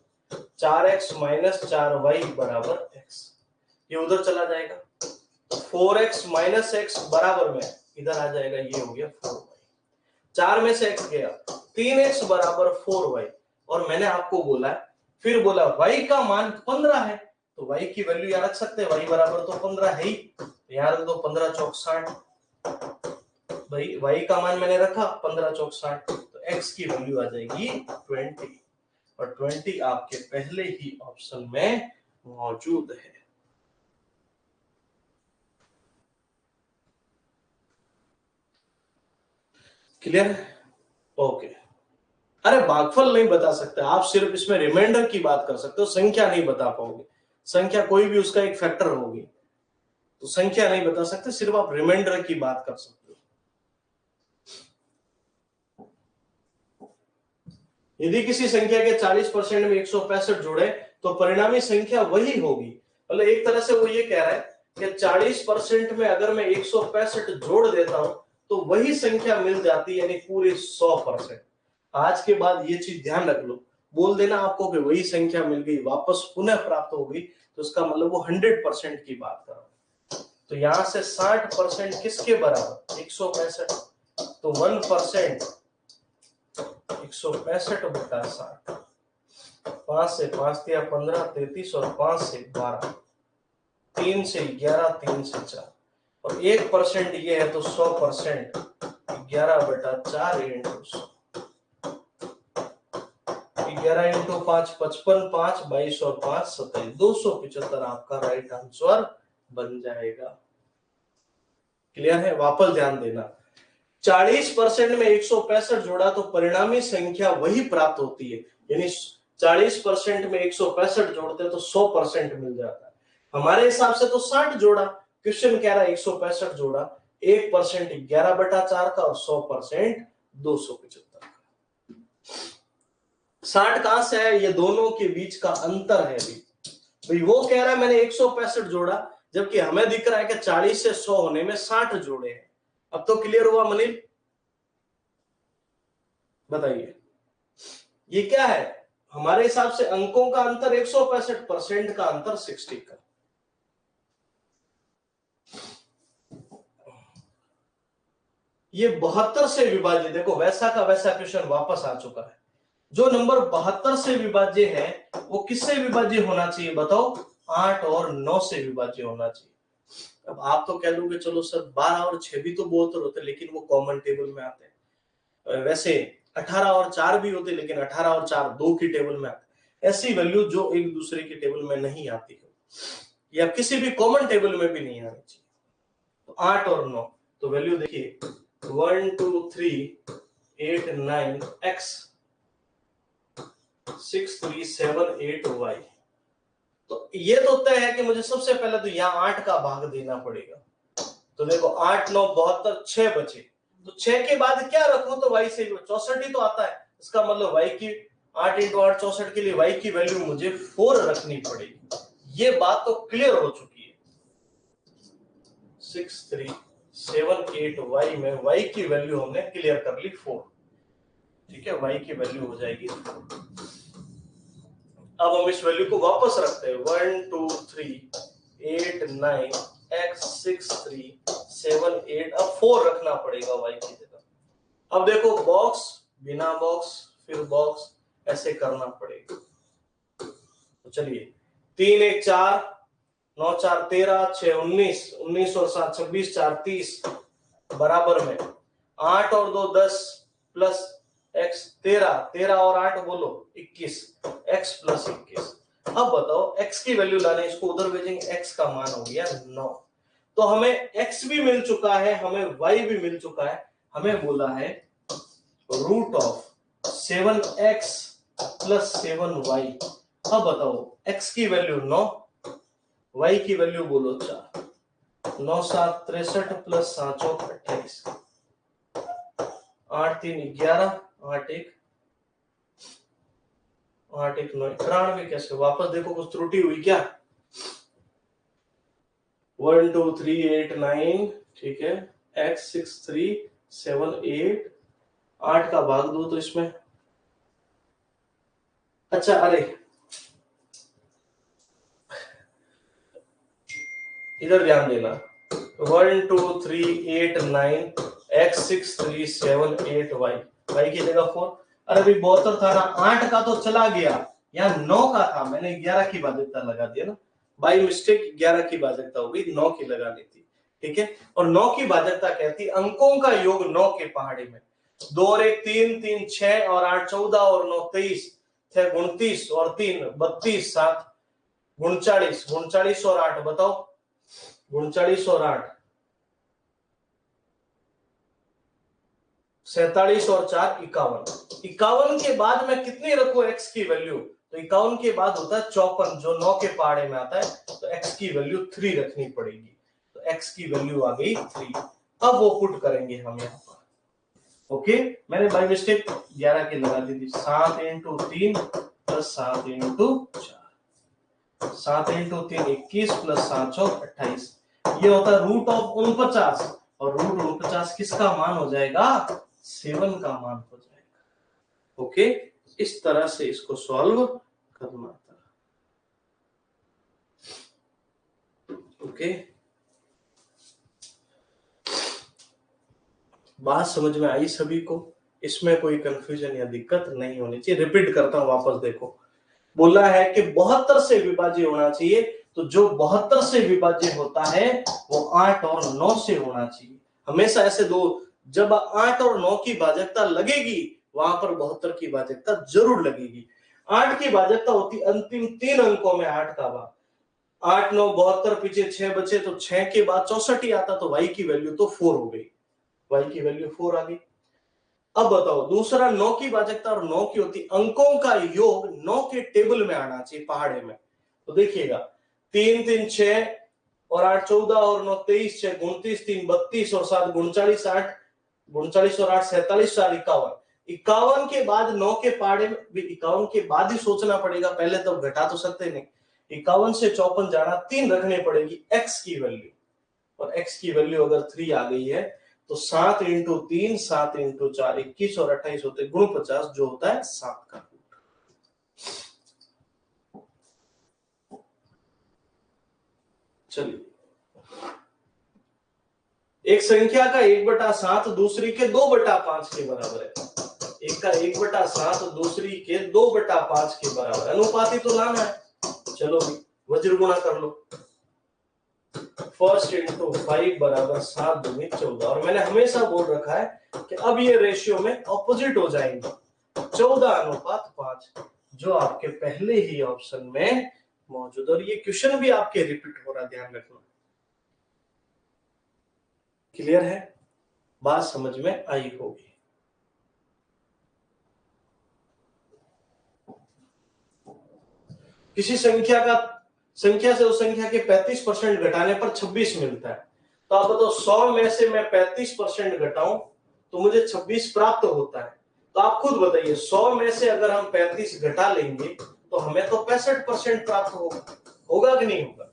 4x माइनस 4y बराबर x, ये उधर चला जाएगा। 4x माइनस x बराबर में इधर आ जाएगा, ये हो गया 4y। 4 में से x गया, 3x बराबर 4y। और मैंने आपको बोला फिर बोला y का मान 15 है, तो y की वैल्यू यहाँ रख सकते हैं, y बराबर तो 15 है ही, यहाँ रख दो 15 चौक 60। भाई y का मान मैंने रखा 15 चौक 60, तो x की वैल्यू आ जाएगी 20, और 20 आपके पहले ही ऑप्शन में मौजूद है। क्लियर है? ओके। अरे भागफल नहीं बता सकते आप, सिर्फ इसमें रिमाइंडर की बात कर सकते हो, संख्या नहीं बता पाओगे। संख्या कोई भी उसका एक फैक्टर होगी, तो संख्या नहीं बता सकते, सिर्फ आप रिमाइंडर की बात कर सकते हो। यदि किसी संख्या के 40% में 165 जोड़े तो परिणामी संख्या वही होगी। मतलब एक तरह से वो ये कह रहा है कि 40% में अगर मैं 165 जोड़ देता हूं तो वही संख्या मिल जाती है, यानी पूरे 100%। आज के बाद ये चीज ध्यान रख लो, बोल देना आपको कि वही संख्या मिल गई, वापस पुनः प्राप्त हो गई, तो उसका मतलब वो 100% की बात कर रहा है। तो यहां से 60% किसके बराबर 165, तो 1% 165 बटा 60। 5 से 5 दिया 15, 33, और 5 से 12, 3 से 11, 3 से 4, और 1% ये है, तो 100%। 11 बटा 4 इंटू 100, 11 इंटू 5 55, 5 22 और 5 27, 275 आपका राइट आंसर बन जाएगा। क्लियर है? वापस ध्यान देना, 40% में 165 जोड़ा तो परिणामी संख्या वही प्राप्त होती है, यानी 40% में 165 जोड़ते तो 100% मिल जाता है। हमारे हिसाब से तो 60 जोड़ा, क्वेश्चन कह रहा है 165 जोड़ा, 1% 11 बटा 4 का और 100% 275 का। 60 कहां से है? ये दोनों के बीच का अंतर है। भाई वो कह रहा है मैंने 165 जोड़ा, जबकि हमें दिख रहा है कि 40 से 100 होने में 60 जोड़े हैं। अब तो क्लियर हुआ मनील? बताइए। ये क्या है, हमारे हिसाब से अंकों का अंतर 165, परसेंट का अंतर 60 का। ये 72 से विभाज्य, देखो वैसा का वैसा क्वेश्चन वापस आ चुका है। जो नंबर 72 से विभाज्य है वो किससे विभाज्य होना चाहिए बताओ, 8 और 9 से विभाज्य होना चाहिए। अब आप तो कह दोगे चलो सर 12 और 6 भी तो बहुत होते, लेकिन वो कॉमन टेबल में आते हैं। वैसे 18 और 4 भी होते, लेकिन 18 और 4 दो की टेबल में आते। ऐसी वैल्यू जो एक दूसरे की टेबल में नहीं आती है या किसी भी कॉमन टेबल में भी नहीं आनी चाहिए। तो 8 और 9, तो वैल्यू देखिए 1 2 3 8 9 x 6 3 7 8 y। तो ये तो तय है कि मुझे सबसे पहले तो यहाँ 8 का भाग देना पड़ेगा। तो देखो 8 9 72, 6 बचे, तो 6 के बाद क्या रखूं, तो y से 64 ही तो आता है। इसका मतलब y की 8 × 8 64 के लिए y की वैल्यू मुझे 4 रखनी पड़ेगी। ये बात तो क्लियर हो चुकी है। 6 3 7 8 y में y की वैल्यू हमने क्लियर कर ली 4। ठीक है, y की वैल्यू हो जाएगी 4। अब हम इस वैल्यू को वापस रखते हैं, 1 2 3 8 9 x 6 3 7 8, अब 4 रखना पड़ेगा y की जगह। अब देखो बॉक्स बिना बॉक्स फिर बॉक्स, ऐसे करना पड़ेगा। तो चलिए 3 1 4 9 4 13 6 19 19 और 7 26 4 30 बराबर में 8 और 2 10 प्लस x 13 13 और 8 बोलो 21 x प्लस 21। अब बताओ x की वैल्यू लाने, इसको उधर भेजेंगे, x का मान हो गया 9। तो हमें x भी मिल चुका है, हमें y भी मिल चुका है, हमें बोला है root of 7x plus 7y। अब बताओ x की वैल्यू 9, y की वैल्यू बोलो 4, 9 7 63 प्लस 7 चौक 28, 8 3 11 8 1 8 1 9 93। कैसे वापस देखो कुछ त्रुटि हुई क्या, 1 2 3 8 9, ठीक है, x 6 3 7 8, 8 का भाग दो तो इसमें, अच्छा अरे इधर ध्यान देना, 1 2 3 8 9 x 6 3 7 8 y की जगह 4। अरे भाई 72 था ना, 8 का तो चला गया, यहाँ 9 का था, मैंने 11 की भाजकता लगा दिया ना, बाई मिस्टेक 11 की भाजकता हो गई, 9 की लगानी थी। ठीक है, और 9 की भाजकता कहती अंकों का योग 9 के पहाड़े में। 2 और 1 3 3 6 और 8 14 और 9 23, 6 29 और 3 32, 7 39 39 और 8 बताओ, 39 और 8 47 और 4 51। 51 के बाद मैं कितनी रखूं x की वैल्यू, तो 51 के बाद होता है 54 जो 9 के पहाड़े में आता है, तो x की वैल्यू 3 रखनी पड़ेगी। तो x की वैल्यू आ गई 3। अब वो पुट करेंगे हम यहाँ पर। ओके, मैंने बाय मिस्टेक 11 की लगा दी थी। 7 × 3 प्लस 7 × 4, 7 × 3 21 प्लस 7 चौक 28। ये होता है रूट ऑफ 49, और रूट 49 किसका मान हो जाएगा, 7 का मान हो जाएगा। ओके, इस तरह से इसको सॉल्व करना था। ओके, बात समझ में आई सभी को, इसमें कोई कंफ्यूजन या दिक्कत नहीं होनी चाहिए। रिपीट करता हूं, वापस देखो, बोला है कि 72 से विभाज्य होना चाहिए, तो जो 72 से विभाज्य होता है वो 8 और 9 से होना चाहिए। हमेशा ऐसे दो, जब 8 और 9 की भाजकता लगेगी वहां पर 72 की भाजकता जरूर लगेगी। 8 की भाजकता होती अंतिम 3 अंकों में 8 का भाग, 8 9 72, पीछे 6 बचे, तो 6 के बाद 64 ही आता, तो y की वैल्यू तो 4 हो गई, y की वैल्यू 4 आ गई। अब बताओ दूसरा 9 की भाजकता, और 9 की होती अंकों का योग 9 के टेबल में आना चाहिए पहाड़े में। तो देखिएगा 3 3 6 और 8 14 और 9 23, 6 29 3 32 और 7 39 8 39 और 8 47 4 51। 51 के बाद 9 के पहाड़े में, 51 के बाद ही सोचना पड़ेगा, पहले तो घटा तो सकते नहीं। 51 से 54 जाना, 3 रखने पड़ेगी x की वैल्यू, और x की वैल्यू अगर 3 आ गई है तो 7 × 3 7 × 4 21 और 28 होते गुण 50, जो होता है 7 का। चलिए, एक संख्या का 1/7 दूसरी के 2/5 के बराबर है। एक का 1/7 दूसरी के 2/5 के बराबर, अनुपाती तो लाना है। चलो वज्र गुणा कर लो, फर्स्ट इंटू 5 बराबर 7 दूनी 14। और मैंने हमेशा बोल रखा है कि अब ये रेशियो में ऑपोजिट हो जाएंगे, 14:5, जो आपके पहले ही ऑप्शन में मौजूद। और ये क्वेश्चन भी आपके रिपीट हो रहा, ध्यान रखना। क्लियर है, बात समझ में आई होगी। किसी संख्या से उस संख्या के 35% घटाने पर 26 मिलता है, तो आप बताओ 100 में से मैं 35% घटाऊं तो मुझे 26 प्राप्त होता है। तो आप खुद बताइए, 100 में से अगर हम 35 घटा लेंगे तो हमें तो 65% प्राप्त होगा कि नहीं होगा?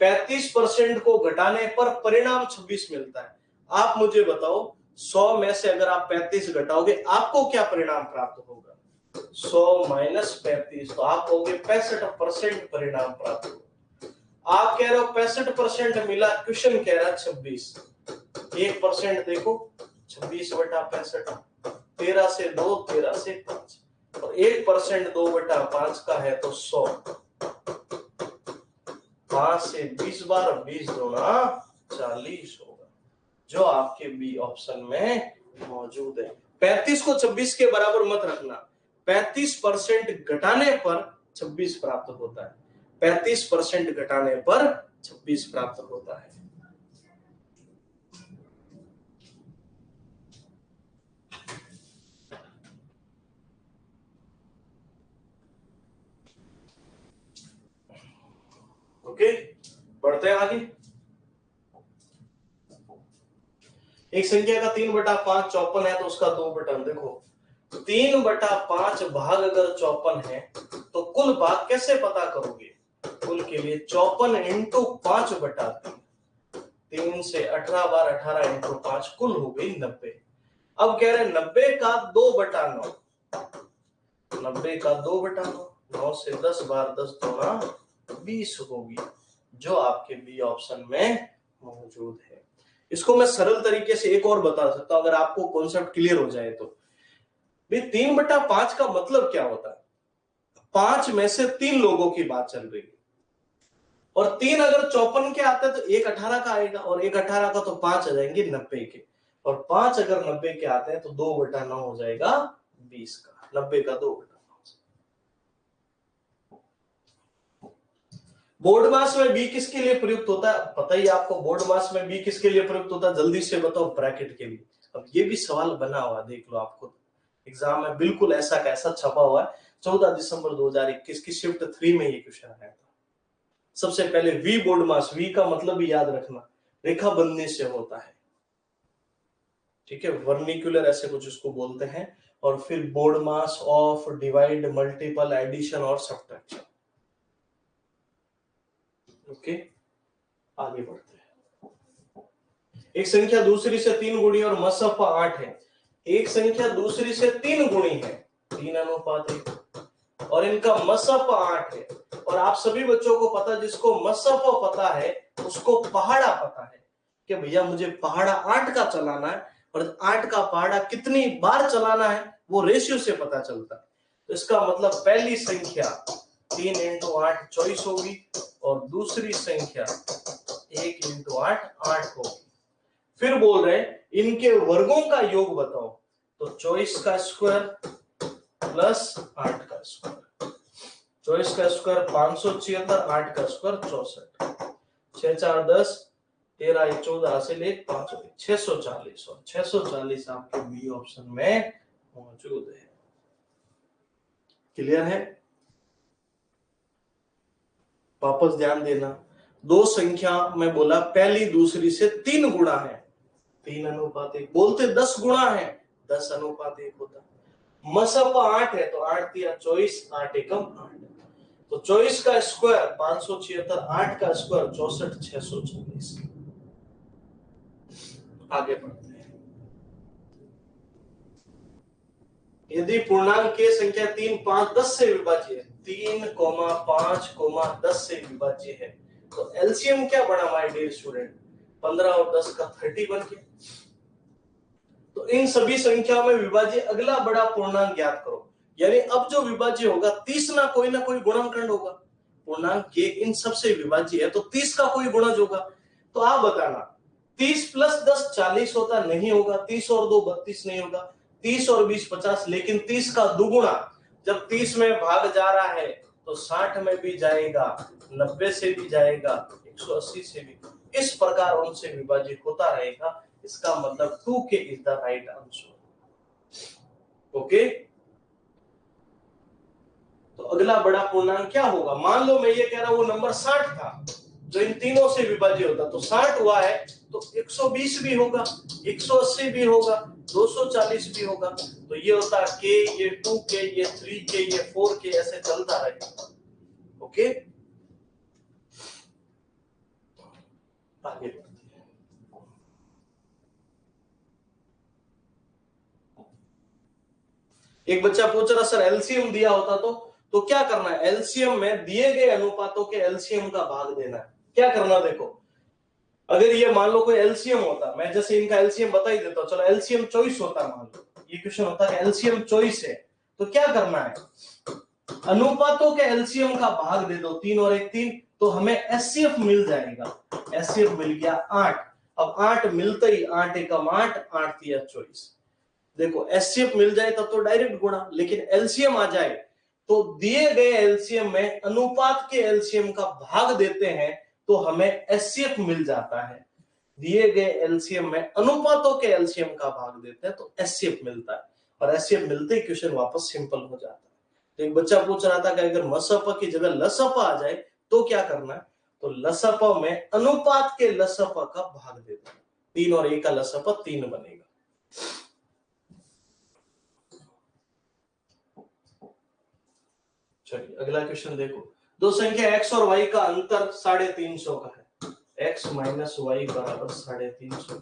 35% को घटाने पर परिणाम 26 मिलता है। आप मुझे बताओ, 100 में से अगर आप 35 घटाओगे आपको क्या परिणाम प्राप्त होगा? 100 माइनस 35, तो आप कहोगे 65% परिणाम प्राप्त होगा। आप कह रहे हो 65% मिला, क्वेश्चन कह रहा है 26। 1% देखो, 26/65, 13 से 2, 13 से 5, और 1% 2/5 का है तो 100। 5 से 20 बार, 20 दूना 40 होगा, जो आपके बी ऑप्शन में मौजूद है। 35 को 26 के बराबर मत रखना, 35% घटाने पर 26 प्राप्त होता है। 35% घटाने पर 26 प्राप्त होता है। ओके, बढ़ते हैं आगे। एक संख्या का 3/5 54 है, तो उसका 2/, देखो 3/5 भाग अगर 54 है तो कुल भाग कैसे पता करोगे? कुल के लिए 54 इंटू 5/3, 3 से 18 बार 18 इंटू 5, कुल हो गई 90। अब कह रहे 90 का 2/9, 90 का 2/9, 9 से 10 बार 10 दूना 20 होगी, जो आपके बी ऑप्शन में मौजूद है। इसको मैं सरल तरीके से एक और बता सकता हूं, अगर आपको कॉन्सेप्ट क्लियर हो जाए तो। भाई 3/5 का मतलब क्या होता है? 5 में से 3 लोगों की बात चल रही है, और 3 अगर 54 के आते हैं तो 1 18 का आएगा, और 1 18 का तो 5 आ जाएंगे 90 के, और 5 अगर 90 के आते हैं तो 2/9 हो जाएगा 20 का, 90 का 2/9। बोर्ड मास में बी किसके लिए प्रयुक्त होता है? पता ही आपको, बोर्ड मास में बी किसके लिए प्रयुक्त होता है? जल्दी से बताओ, ब्रैकेट के लिए। अब ये भी सवाल बना हुआ, देख लो आपको एग्जाम में, बिल्कुल ऐसा कैसा छपा हुआ है। 14 दिसंबर 2021 की शिफ्ट 3 में ये क्वेश्चन आया था। सबसे पहले वी बोर्ड मास, वी का मतलब भी याद रखना, रेखा बंधने से होता है, ठीक है, वर्निकुलर ऐसे कुछ उसको बोलते हैं। और फिर BODMAS of divide, multiple, addition और सब्ट्रैक्शन। ओके, आगे बढ़ते हैं। एक संख्या दूसरी से 3 गुणी और मसफ 8 है। एक संख्या दूसरी से 3 गुणी है, 3:1, और इनका मसफ 8 है। और आप सभी बच्चों को पता, जिसको मसफ पता है उसको पहाड़ा पता है कि भैया मुझे पहाड़ा 8 का चलाना है, और 8 का पहाड़ा कितनी बार चलाना है वो रेशियो से पता चलता है। तो इसका मतलब पहली संख्या 3 × 8 24 होगी, और दूसरी संख्या 1 × 8 8 होगी। फिर बोल रहे हैं इनके वर्गों का योग बताओ, तो 24 का स्क्वायर प्लस 8 का स्क्वायर, 24 का स्क्वायर 576, 8 का स्क्वायर 64, 6 4 10, 13 1 14, हासिल 1 5 640, और 640 आपके बी ऑप्शन में मौजूद है। क्लियर है? वापस ध्यान देना, दो संख्या में बोला पहली दूसरी से 3 गुणा है, 3:1, बोलते 10 गुणा है, 10:1 होता। मसफ 8 है तो 8 × 24, 8 एकम 8, तो 24 का स्क्वायर 576, 8 का स्क्वायर 64, 640। आगे बढ़ते हैं। यदि पूर्णांक की संख्या 3 5 10 से विभाज्य है, 3, 5, 10 से विभाज्य है, तो एलसीएम क्या बना माय डियर स्टूडेंट, 15 और 10 का 30 बन गया। तो इन सभी संख्याओं में विभाज्य अगला बड़ा पूर्णांक ज्ञात करो। यानी अब जो विभाज्य होगा 30 ना कोई गुणनखंड होगा, पूर्णांक के इन सबसे विभाज्य है, तो 30 का कोई गुणज होगा। तो आप बताना 30 प्लस 10 40 होता, नहीं होगा। 30 और 2 32 नहीं होगा। 30 और 20 50, लेकिन 30 का दुगुना जब 30 में भाग जा रहा है तो 60 में भी जाएगा, 90 से भी जाएगा, 180 से भी। इस प्रकार उनसे विभाजित होता रहेगा। इसका मतलब 2k is the right answer. Okay, तो अगला बड़ा पूर्णांक क्या होगा? मान लो मैं ये कह रहा हूं वो नंबर 60 था जो इन तीनों से विभाज्य होता, तो 60 हुआ है तो 120 भी होगा, 180 भी होगा, 240 भी होगा। तो ये होता है k, ये 2k, ये 3k, ये 4k, ऐसे चलता रहेगा। ओके, आगे बढ़ते हैं। एक बच्चा पूछ रहा सर एलसीएम दिया होता तो क्या करना है? एलसीएम में दिए गए अनुपातों के एलसीएम का भाग देना है। क्या करना, देखो अगर ये मान लो कोई एलसीएम होता, मैं जैसे इनका एलसीएम बता ही देता हूं। चलो एलसीएम 24 होता, मान लो ये क्वेश्चन होता है एलसीएम 24 है, तो क्या करना है? अनुपातों के एलसीएम का भाग दे दो, 3 और 1 3, तो हमें एचसीएफ मिल जाएगा। एचसीएफ मिल गया 8। अब 8 मिलते ही 8 एकम 8, 8 तिया 24। देखो एचसीएफ मिल जाए तब तो डायरेक्ट गुणा, लेकिन एलसीएम आ जाए तो दिए गए एलसीएम में अनुपात के एलसीएम का भाग देते हैं तो हमें एचसीएफ मिल जाता है। दिए गए एलसीएम में अनुपातों के एलसीएम का भाग देते हैं तो एचसीएफ मिलता है, और एचसीएफ मिलते ही क्वेश्चन वापस सिंपल हो जाता है। तो एक बच्चा पूछ रहा था कि अगर मसपा की जगह लसपा आ जाए तो क्या करना है? तो लसपा में अनुपात के लसपा का भाग देता है, 3 और 1 का लसपा 3 बनेगा। चलिए अगला क्वेश्चन देखो। दो संख्या x और y का अंतर 350 का है। x माइनस वाई बराबर 350।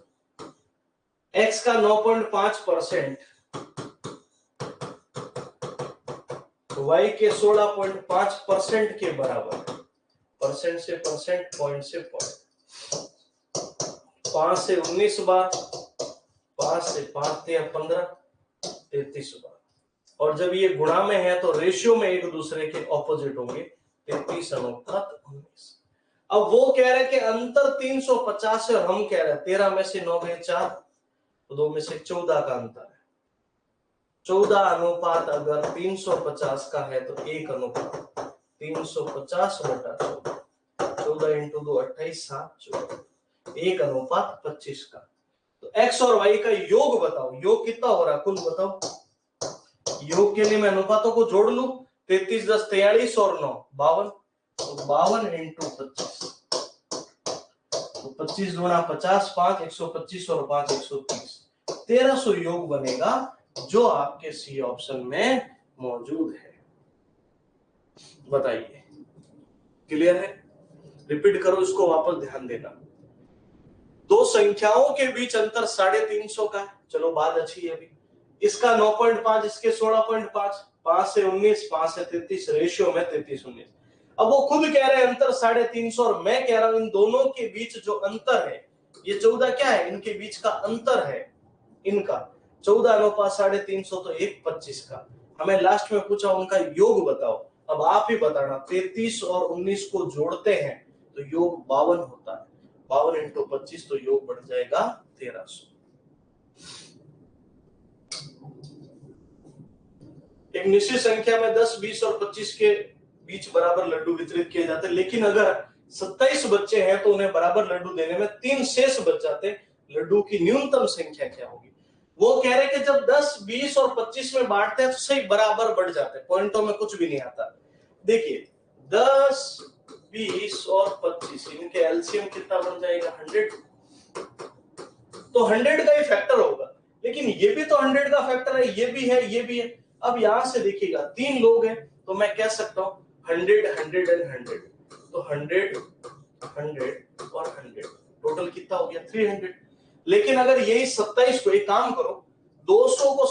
x का 9.5%, y के 16.5% के बराबर है। परसेंट से परसेंट, पॉइंट से पॉइंट। 5 से 19 बार, 5 से 5 या 15, 33 बार। और जब ये गुणा में है तो रेशियो में एक दूसरे के ऑपोजिट होंगे, 33 अनुपात 19। अब वो कह रहे कि अंतर 350 है और हम कह रहे हैं 13 में से 9 गए 4, तो 2 में से 14 का अंतर है। 14 अनुपात अगर 350 का है तो 1 अनुपात 350 बटा 14 इंटू 2 28, 7 14, 1 अनुपात 25 का। तो x और y का योग बताओ, योग कितना हो रहा है कुल बताओ। योग के लिए मैं अनुपातों को जोड़ लूं, 33 10 43 और 9 52, तो 52 इंटू 25, तो 25 गुणा 50 5 125 और 5 130, 1300 योग बनेगा जो आपके सी ऑप्शन में मौजूद है। बताइए क्लियर है? रिपीट करो इसको, वापस ध्यान देना। दो संख्याओं के बीच अंतर 350 का है। चलो बात अच्छी है अभी। इसका 9.5, इसके 16.5, 5 से 19, 5 से 33, रेशियो में 33 19। अब वो खुद कह रहे हैं अंतर 350 और मैं कह रहा हूं इन दोनों के बीच जो अंतर है ये 14 क्या है? इनके बीच का अंतर है इनका 14 अनुपात 350, तो 1 25 का। हमें लास्ट में पूछा उनका योग बताओ। अब आप ही बताना, 33 और 19 को जोड़ते हैं तो योग 52 होता है। 52 इंटू 25, तो योग बढ़ जाएगा 1300। एक निश्चित संख्या में 10 20 और 25 के बीच बराबर लड्डू वितरित किए जाते हैं, लेकिन अगर 27 बच्चे हैं तो उन्हें बराबर लड्डू देने में 3 शेष बच जाते। लड्डू की न्यूनतम संख्या क्या होगी? वो कह रहे कि जब 10 20 और 25 में बांटते हैं तो सही बराबर बढ़ जाते हैं, पॉइंटों में कुछ भी नहीं आता। देखिए 10 20 और 25 इनके एलसीएम कितना बन जाएगा? 100। तो 100 का ही फैक्टर होगा, लेकिन ये भी तो 100 का फैक्टर है, ये भी है, ये भी है। अब यहां से देखिएगा 3 लोग हैं तो मैं कह सकता हूं 100 100 एंड 100, तो 100 100 और 100 टोटल कितना हो गया? 300। लेकिन अगर यही 27 को, एक काम करो 200 को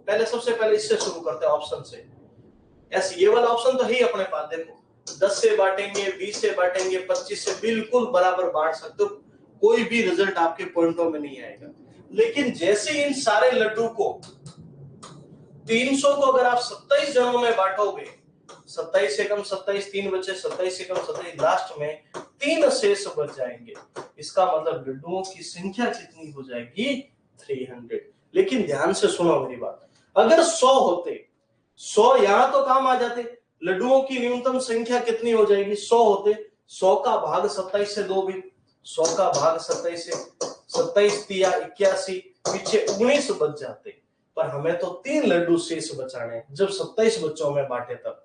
पहले सबसे पहले इससे शुरू करते हैं ऑप्शन से। ऐसे ये वाला ऑप्शन तो है ही अपने पास। देखो 10 से बांटेंगे, 20 से बांटेंगे, 25 से, बिल्कुल बराबर बांट सकते हो, कोई भी रिजल्ट आपके पॉइंटों में नहीं आएगा। लेकिन जैसे इन सारे लड्डू को 300 को अगर आप 27 जनों में बांटोगे, 27 से कम 27, 3 बचे, 27 से कम 27, लास्ट में 3 शेष बच जाएंगे। इसका मतलब लड्डुओं की संख्या कितनी हो जाएगी? 300। लेकिन ध्यान से सुनो मेरी बात, अगर 100 होते, 100 यहां तो काम आ जाते, लड्डुओं की न्यूनतम संख्या कितनी हो जाएगी? 100 होते, 100 का भाग 27 से 2 भी, 100 का भाग 27 से, 27 तिया 81, पीछे 19 बच जाते। पर हमें तो 3 लड्डू शेष बचाने, जब 27 बच्चों में बांटे तब।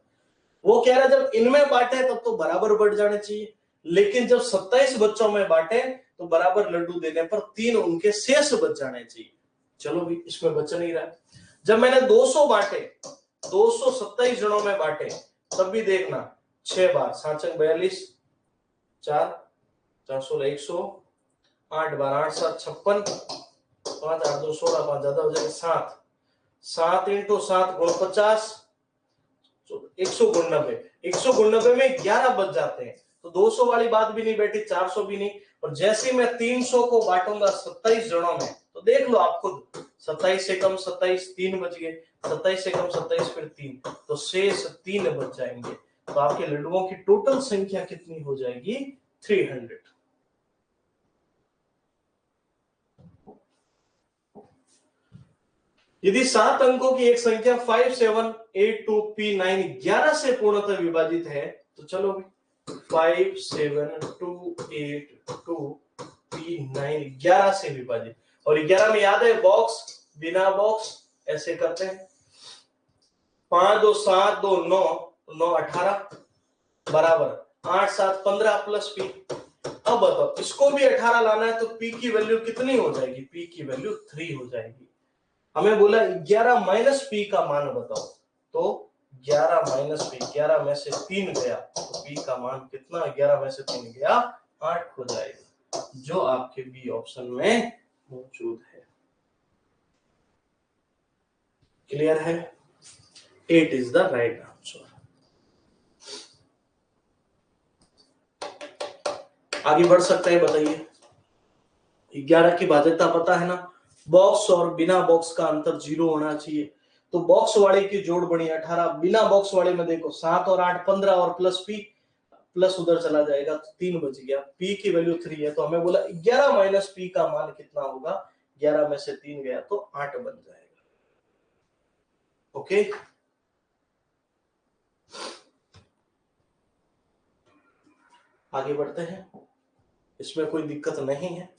वो कह रहा है जब इनमें बांटे तब तो बराबर बढ़ जाने चाहिए, लेकिन जब 27 बच्चों में बांटे तो बराबर लड्डू देने पर 3 उनके शेष बच जाने चाहिए। चलो भी, इसमें बच नहीं रहा। जब मैंने 200 बांटे, 227 जनों में बांटे, तब भी देखना 6 बार, 7 42, 4 4 16 100, 8 बार 8 7 56, 5 8 2 16, 5 ज्यादा हो जाएगा 7, 7 × 7 गुण 50, 199, 199 में 11 बच जाते हैं। तो 200 वाली बात भी नहीं बैठी, 400 भी नहीं। और जैसे मैं 300 को बांटूंगा 27 जनों में, तो देख लो आप खुद, 27 से कम 27, 3 बच गए, 27 से कम 27 फिर 3, तो शेष 3 बच जाएंगे। तो आपके लड्डुओं की टोटल संख्या कितनी हो जाएगी? 300। यदि 7 अंकों की एक संख्या 5 7 8 2 P9 11 से पूर्णतः विभाजित है, तो चलो 5 7 2 8 2 P9 11 से विभाजित, और 11 में याद है बॉक्स, बिना बॉक्स, ऐसे करते हैं। 5 2 7 2 9 9 18 बराबर 8 7 15 प्लस P। अब बताओ, इसको भी 18 लाना है तो P की वैल्यू कितनी हो जाएगी? P की वैल्यू 3 हो जाएगी। हमें बोला 11 माइनस P का मान बताओ, तो 11 माइनस P, 11 में से 3 गया तो P का मान कितना? 11 में से 3 गया 8 हो जाएगा, जो आपके बी ऑप्शन में मौजूद है। क्लियर है? 8 इज द राइट आंसर। आगे बढ़ सकते हैं, बताइए। 11 की भाज्यता पता है ना, बॉक्स और बिना बॉक्स का अंतर 0 होना चाहिए। तो बॉक्स वाले की जोड़ बनी 18, बिना बॉक्स वाले में देखो 7 और 8 15 और प्लस P, प्लस उधर चला जाएगा तो 3 बच गया। P की वैल्यू 3 है, तो हमें बोला 11 माइनस P का मान कितना होगा? 11 में से 3 गया तो 8 बन जाएगा। ओके, आगे बढ़ते हैं, इसमें कोई दिक्कत नहीं है।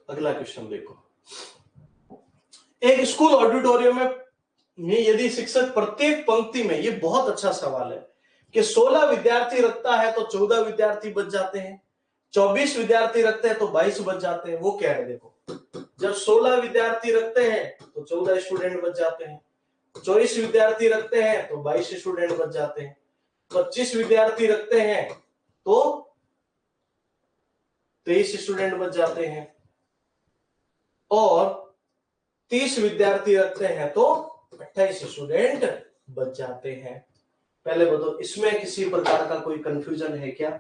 अगला क्वेश्चन देखो, एक स्कूल ऑडिटोरियम में यदि शिक्षक प्रत्येक पंक्ति में, ये बहुत अच्छा सवाल है, कि 16 विद्यार्थी रखता है तो 14 विद्यार्थी बच जाते हैं, 24 विद्यार्थी रखते हैं तो 22 बच जाते हैं। वो क्या है देखो, जब 16 विद्यार्थी रखते हैं तो 14 स्टूडेंट बच जाते हैं, 24 विद्यार्थी रखते हैं तो 22 स्टूडेंट बच जाते हैं, 25 विद्यार्थी रखते हैं तो 23 स्टूडेंट बच जाते हैं, और 30 विद्यार्थी रखते हैं तो 28 स्टूडेंट बच जाते हैं। पहले बताओ, इसमें किसी प्रकार का कोई कंफ्यूजन है क्या?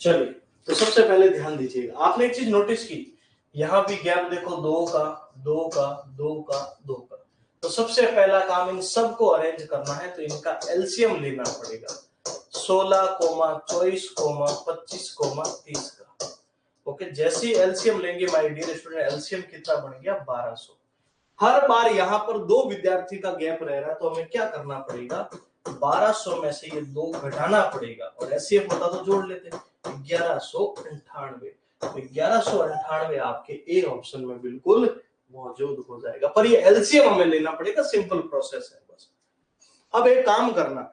चलिए, तो सबसे पहले ध्यान दीजिएगा, आपने एक चीज नोटिस की, यहां भी गैप देखो, 2 का 2 का 2 का 2 का। तो सबसे पहला काम इन सबको अरेंज करना है, तो इनका एलसीएम लेना पड़ेगा, 16, 24, 25, 30 का। वो ओके, जैसे एलसीएम लेंगे माय डियर स्टूडेंट, एलसीएम कितना बन गया 1200। हर बार यहाँ पर 2 विद्यार्थी का गैप रह रहा है तो हमें क्या करना पड़ेगा, 1200 में से ये 2 घटाना पड़ेगा, और एचसीएफ होता तो जोड़ लेते। 1198, 1198 आपके ए ऑप्शन में बिल्कुल मौजूद हो जाएगा, पर ये एलसीएम हमें लेना पड़ेगा, सिंपल प्रोसेस है बस। अब एक काम करना,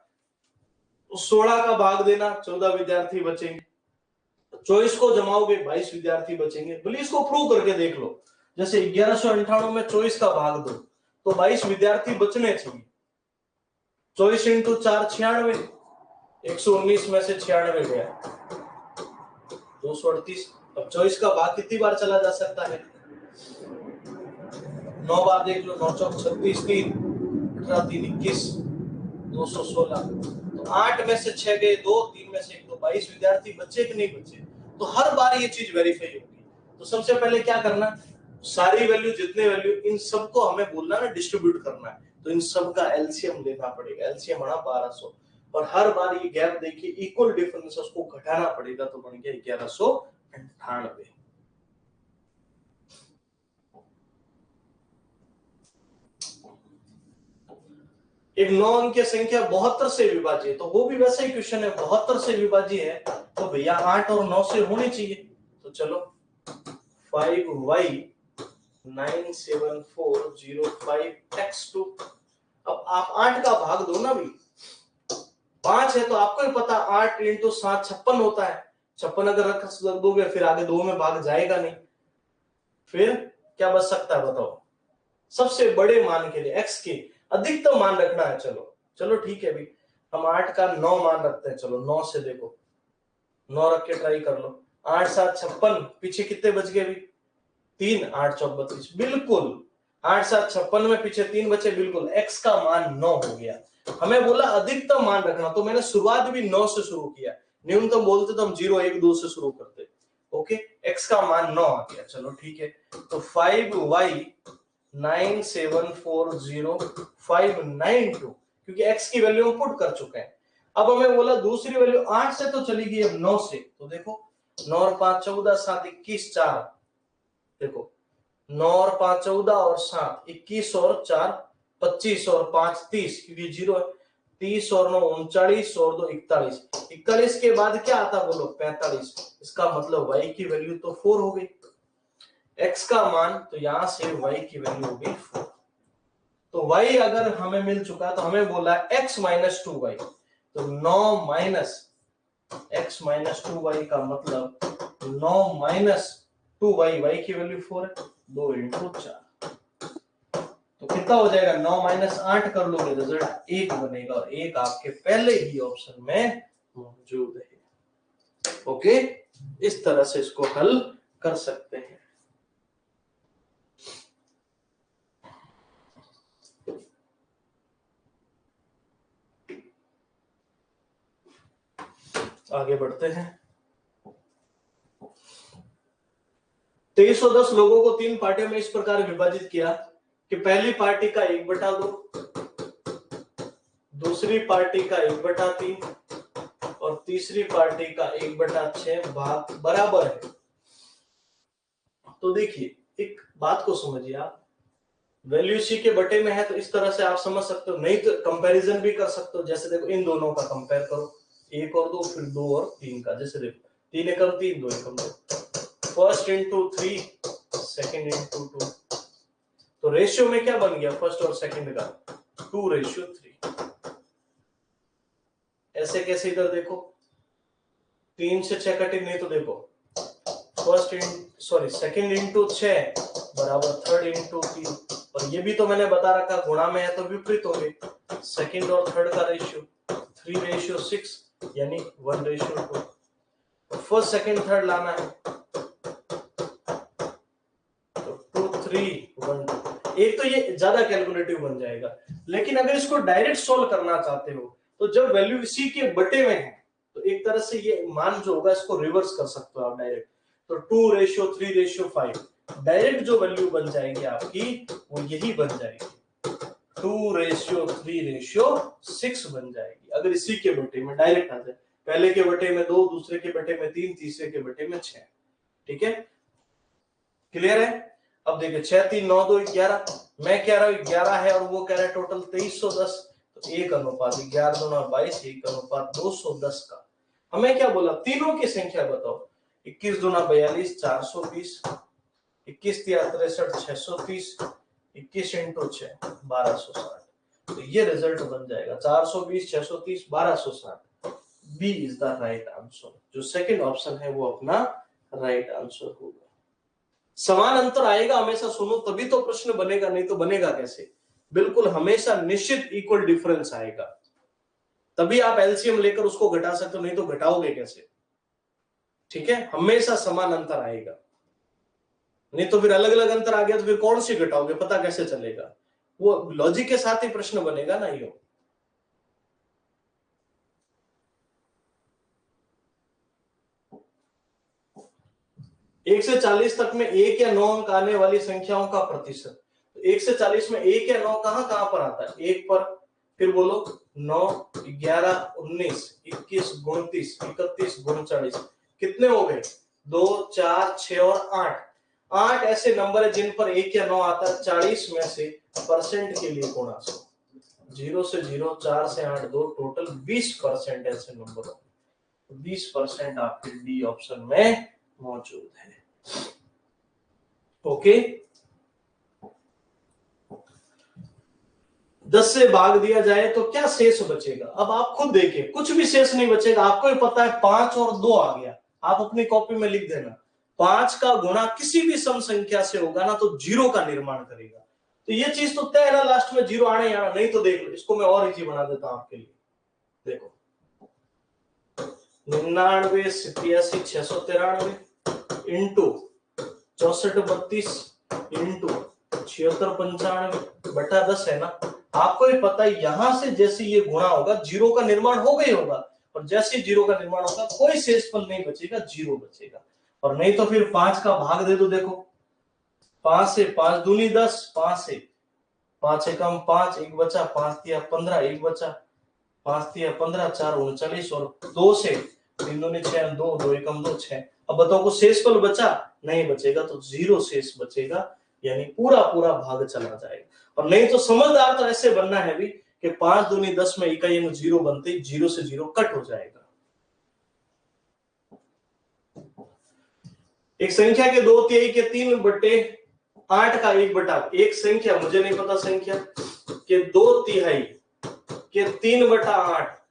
16 का भाग देना, 14 विद्यार्थी बचेंगे, 24 को जमाओगे 22 विद्यार्थी बचेंगे। बोलिए इसको प्रूव करके देख लो, जैसे 1198 में 24 का भाग दो तो 22 विद्यार्थी बचने चाहिए। 24 इंटू 4 96, 119 में से 96 गया 238। अब 24 का भाग कितनी बार चला जा सकता है, 9 बार देख लो, 9 चौक 36, 3 18 3 21 216। तो 8 में से 6 गए 2, 3 में से 1, तो 22 विद्यार्थी बचे कि नहीं बचे। तो हर बार ये चीज वेरीफाई होगी। तो सबसे पहले क्या करना, सारी वैल्यू, जितने वैल्यू, इन सबको हमें बोलना ना डिस्ट्रीब्यूट करना है, तो इन सब का एलसीएम लेना पड़ेगा। एलसीएम बना 1200, और हर बार ये गैप देखिए इक्वल डिफरेंस, उसको घटाना पड़ेगा, तो बन गया 1198। एक 9 अंकीय संख्या 72 से विभाज्य है, तो वो भी वैसा ही क्वेश्चन है, 72 से विभाज्य है तो भैया 8 और 9 से होनी चाहिए। तो चलो 5y 97405x2। अब आप 8 का भाग दो ना भी, 5 है तो आपको ही पता 8 इंटू 7 56 होता है। 56 अगर रख दोगे फिर आगे 2 में भाग जाएगा नहीं, फिर क्या बच सकता है बताओ। सबसे बड़े मान के लिए x के अधिकतम मान रखना है। चलो चलो ठीक है भी, हम 8 का 9 मान रखते हैं। चलो 9 से देखो, 9 रख के ट्राई कर लो। 8 7 56, पीछे कितने बच गए भी, 3, 8 चौक 32, बिल्कुल 8 7 56 में पीछे 3 बचे, बिल्कुल x का मान 9 हो गया। हमें बोला अधिकतम मान रखना, तो मैंने शुरुआत भी 9 से शुरू किया, न्यूनतम बोलते तो हम 0 1 2 से शुरू करते। ओके, x का मान 9 आ गया। चलो ठीक है, तो 5y 9740592, क्योंकि x की वैल्यू हम पुट कर चुके हैं। अब हमें बोला दूसरी वैल्यू 8 से तो चली गई, अब 9 से, तो देखो 9 और 5 14, 7 21 4, देखो 9 और 5 14 और 7 21 और 4 25 और 5 30, क्योंकि 0 है, 30 और 9 39 और 2 41, 41 के बाद क्या आता बोलो 45। इसका मतलब y की वैल्यू तो 4 हो गई, x का मान, तो यहां से y की वैल्यू हो गई 4। तो y अगर हमें मिल चुका तो हमें बोला x माइनस 2y, तो 9 माइनस x माइनस 2y का मतलब 9 माइनस 2y, y की वैल्यू 4 है, 2 इंटू 4, तो कितना हो जाएगा 9 माइनस 8 कर लोगे रिजल्ट 1 बनेगा, और 1 आपके पहले ही ऑप्शन में मौजूद है। ओके, इस तरह से इसको हल कर सकते हैं। आगे बढ़ते हैं। 2310 लोगों को 3 पार्टियों में इस प्रकार विभाजित किया कि पहली पार्टी का 1/2, दूसरी पार्टी का 1/3 और तीसरी पार्टी का 1/6 भाग बराबर है। तो देखिए एक बात को समझिए आप, वैल्यू सी के बटे में है तो इस तरह से आप समझ सकते हो, नहीं तो कंपैरिजन भी कर सकते हो। जैसे देखो इन दोनों का कंपेयर करो, 1 और 2 फिर 2 और 3 का, जैसे देखो 3 एकम 3 2 एकम 2, फर्स्ट इंटू 3 सेकेंड इंटू 2, तो रेशियो में क्या बन गया फर्स्ट और सेकेंड का 2:3। ऐसे कैसे इधर देखो 3 से 6 कटे, नहीं तो देखो सेकेंड इंटू 6 बराबर थर्ड इंटू 3, और ये भी तो मैंने बता रखा गुणा में है तो विपरीत होंगे, सेकेंड और थर्ड का रेशियो 3:6 यानी 1:2। फर्स्ट सेकेंड थर्ड लाना है तो 2 3 1 2। एक तो ये ज्यादा कैलकुलेटिव बन जाएगा, लेकिन अगर इसको डायरेक्ट सोल्व करना चाहते हो तो जब वैल्यू इसी के बटे में है तो एक तरह से ये मान जो होगा इसको रिवर्स कर सकते हो आप डायरेक्ट, तो 2:3:5 डायरेक्ट जो वैल्यू बन जाएगी आपकी वो यही बन जाएगी, 2:3:6 बन जाएगी अगर इसी के बटे में डायरेक्ट आ जाए। पहले के बटे में 2, दूसरे के बटे में 3, तीसरे के बटे में 6। ठीक है, क्लियर है। अब देखिए 6 3 9 2 11, मैं कह रहा हूं 11 है और वो कह रहा है टोटल 2310, तो 1 अनुपात 11 दूना 22, 1 अनुपात 210 का हमें क्या बोला, तीनों की संख्या बताओ। 21 दूना 42 420, 21 तिया 63 630, 21 इंटू 6 1260, तो ये रिजल्ट बन जाएगा 420 630 1260। B is the right answer, जो सेकंड ऑप्शन है वो अपना राइट आंसर होगा। समान अंतर आएगा हमेशा, सुनो तभी तो प्रश्न बनेगा, नहीं तो बनेगा कैसे। बिल्कुल हमेशा निश्चित इक्वल डिफरेंस आएगा, तभी आप एलसीएम लेकर उसको घटा सकते हो, नहीं तो घटाओगे कैसे। ठीक है, हमेशा समान अंतर आएगा, नहीं तो फिर अलग अलग अंतर आ गया तो फिर कौन सी घटाओगे, पता कैसे चलेगा। वो लॉजिक के साथ ही प्रश्न बनेगा ना। यो 1 से 40 तक में 1 या 9 अंक आने वाली संख्याओं का प्रतिशत, 1 से 40 में 1 या 9 कहां कहां पर आता है, 1 पर, फिर बोलो 9 11 19 21 29 31 39, कितने हो गए, 2 4 6 और 8। 8 ऐसे नंबर है जिन पर 1 या 9 आता है। 40 में से परसेंट के लिए गुणा 100, 0 से 0 4 से 8 2, टोटल 20% ऐसे नंबर हो, 20% आपके डी ऑप्शन में मौजूद है। ओके, 10 से भाग दिया जाए तो क्या शेष बचेगा। अब आप खुद देखिए, कुछ भी शेष नहीं बचेगा, आपको ही पता है 5 और 2 आ गया, आप अपनी कॉपी में लिख देना। 5 का गुणा किसी भी सम संख्या से होगा ना तो 0 का निर्माण करेगा, तो ये चीज तो तय है ना, लास्ट में 0 आने आना। नहीं तो देख लो, इसको मैं और इजी बना देता हूं आपके लिए। देखो 99 87 693 इंटू 64 32 इंटू 76 95 बटा 10 है ना। आपको ही पता है यहां से जैसे ये गुणा होगा 0 का निर्माण हो गई होगा, और जैसे 0 का निर्माण होगा कोई शेषफल नहीं बचेगा, 0 बचेगा। और नहीं तो फिर 5 का भाग दे दो, देखो 5 से 5 दूनी 10, 5 से 5 एकम 5, 1 बचा, 5 तिया 15, 1 बचा, 5 तिया 15 4 39, और 2 से 3 दूनी 6 2 2 एकम 2 6। अब बताओ को शेषफल बचा, नहीं बचेगा, तो 0 शेष बचेगा, यानी पूरा पूरा भाग चला जाएगा। और नहीं तो समझदार तो ऐसे बनना है भी कि 5 दूनी 10 में इकाई में 0 बनते, 0 से 0 कट हो जाएगा। एक संख्या के 2/3 के 3/8 का 1/1 संख्या, मुझे नहीं पता संख्या के 2/3 के 3/8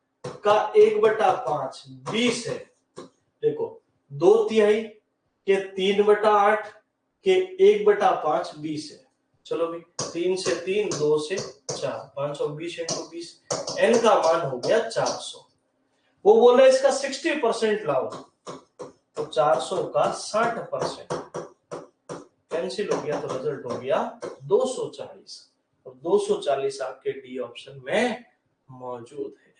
का 1/5 20 है। देखो 2/3 के 3/8 के 1/5 20 है। चलो भी 3 से 3 2 से 4 520 इंटू 20, n का मान हो गया 400। वो बोल रहे इसका 60% लाओ, तो 400 का 60% कैंसिल हो गया, तो रिजल्ट हो गया 240, और 240 आपके डी ऑप्शन में मौजूद है।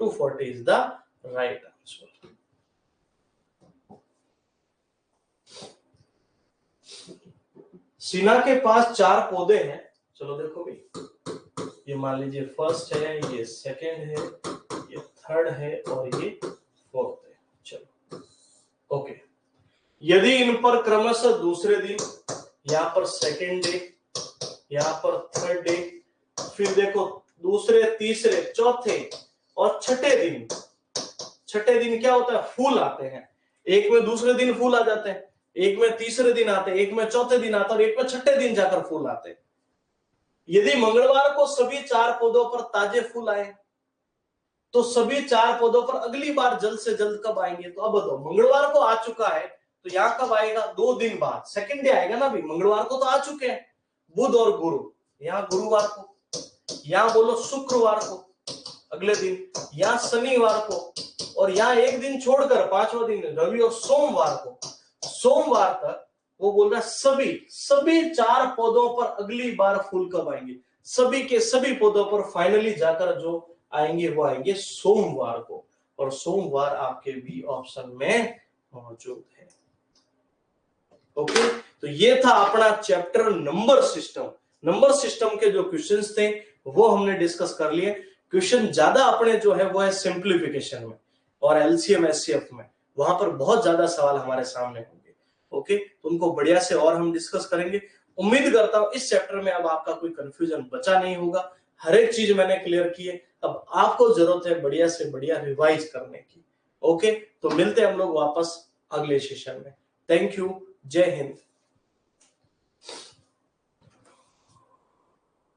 240 इज द राइट आंसर। सीना के पास 4 पौधे हैं। चलो देखो भाई, ये मान लीजिए फर्स्ट है, ये सेकंड है, ये थर्ड है और ये फोर्थ है। चलो ओके, यदि इन पर क्रमशः दूसरे दिन, यहां पर सेकंड डे, यहां पर थर्ड डे, फिर देखो दूसरे तीसरे चौथे और छठे दिन, छठे दिन क्या होता है, फूल आते हैं। एक में दूसरे दिन फूल आ जाते हैं, एक में तीसरे दिन आते हैं, एक में चौथे दिन आता है और एक में छठे दिन जाकर फूल आते हैं। यदि मंगलवार को सभी 4 पौधों पर ताजे फूल आए, तो सभी 4 पौधों पर अगली बार जल्द से जल्द कब आएंगे। तो अब बताओ, मंगलवार को आ चुका है तो यहां कब आएगा, 2 दिन बाद सेकंड डे आएगा ना भी। मंगलवार को तो आ चुके हैं, बुध और गुरु, यहां गुरुवार को, यहां बोलो शुक्रवार को अगले दिन, यहां शनिवार को, और यहां एक दिन छोड़कर 5वां दिन रवि और सोमवार को। सोमवार तक वो बोल रहा है सभी 4 पौधों पर अगली बार फूल कब आएंगे। सभी के सभी पौधों पर फाइनली जाकर जो आएंगे वो आएंगे सोमवार को, और सोमवार आपके बी ऑप्शन में मौजूद है। ओके, तो ये था अपना chapter number system. Number system के जो क्वेश्चंस थे वो हमने डिस्कस कर लिए। क्वेश्चन ज्यादा अपने जो है वो है सिंप्लीफिकेशन में और एलसीएम एचसीएफ में, वहां पर बहुत ज्यादा सवाल हमारे सामने होंगे। ओके, तो उनको बढ़िया से और हम डिस्कस करेंगे। उम्मीद करता हूं इस चैप्टर में अब आपका कोई कंफ्यूजन बचा नहीं होगा, हर एक चीज मैंने क्लियर की है। अब आपको जरूरत है बढ़िया से बढ़िया रिवाइज करने की। ओके, तो मिलते हैं हम लोग वापस अगले सेशन में। थैंक यू, जय हिंद।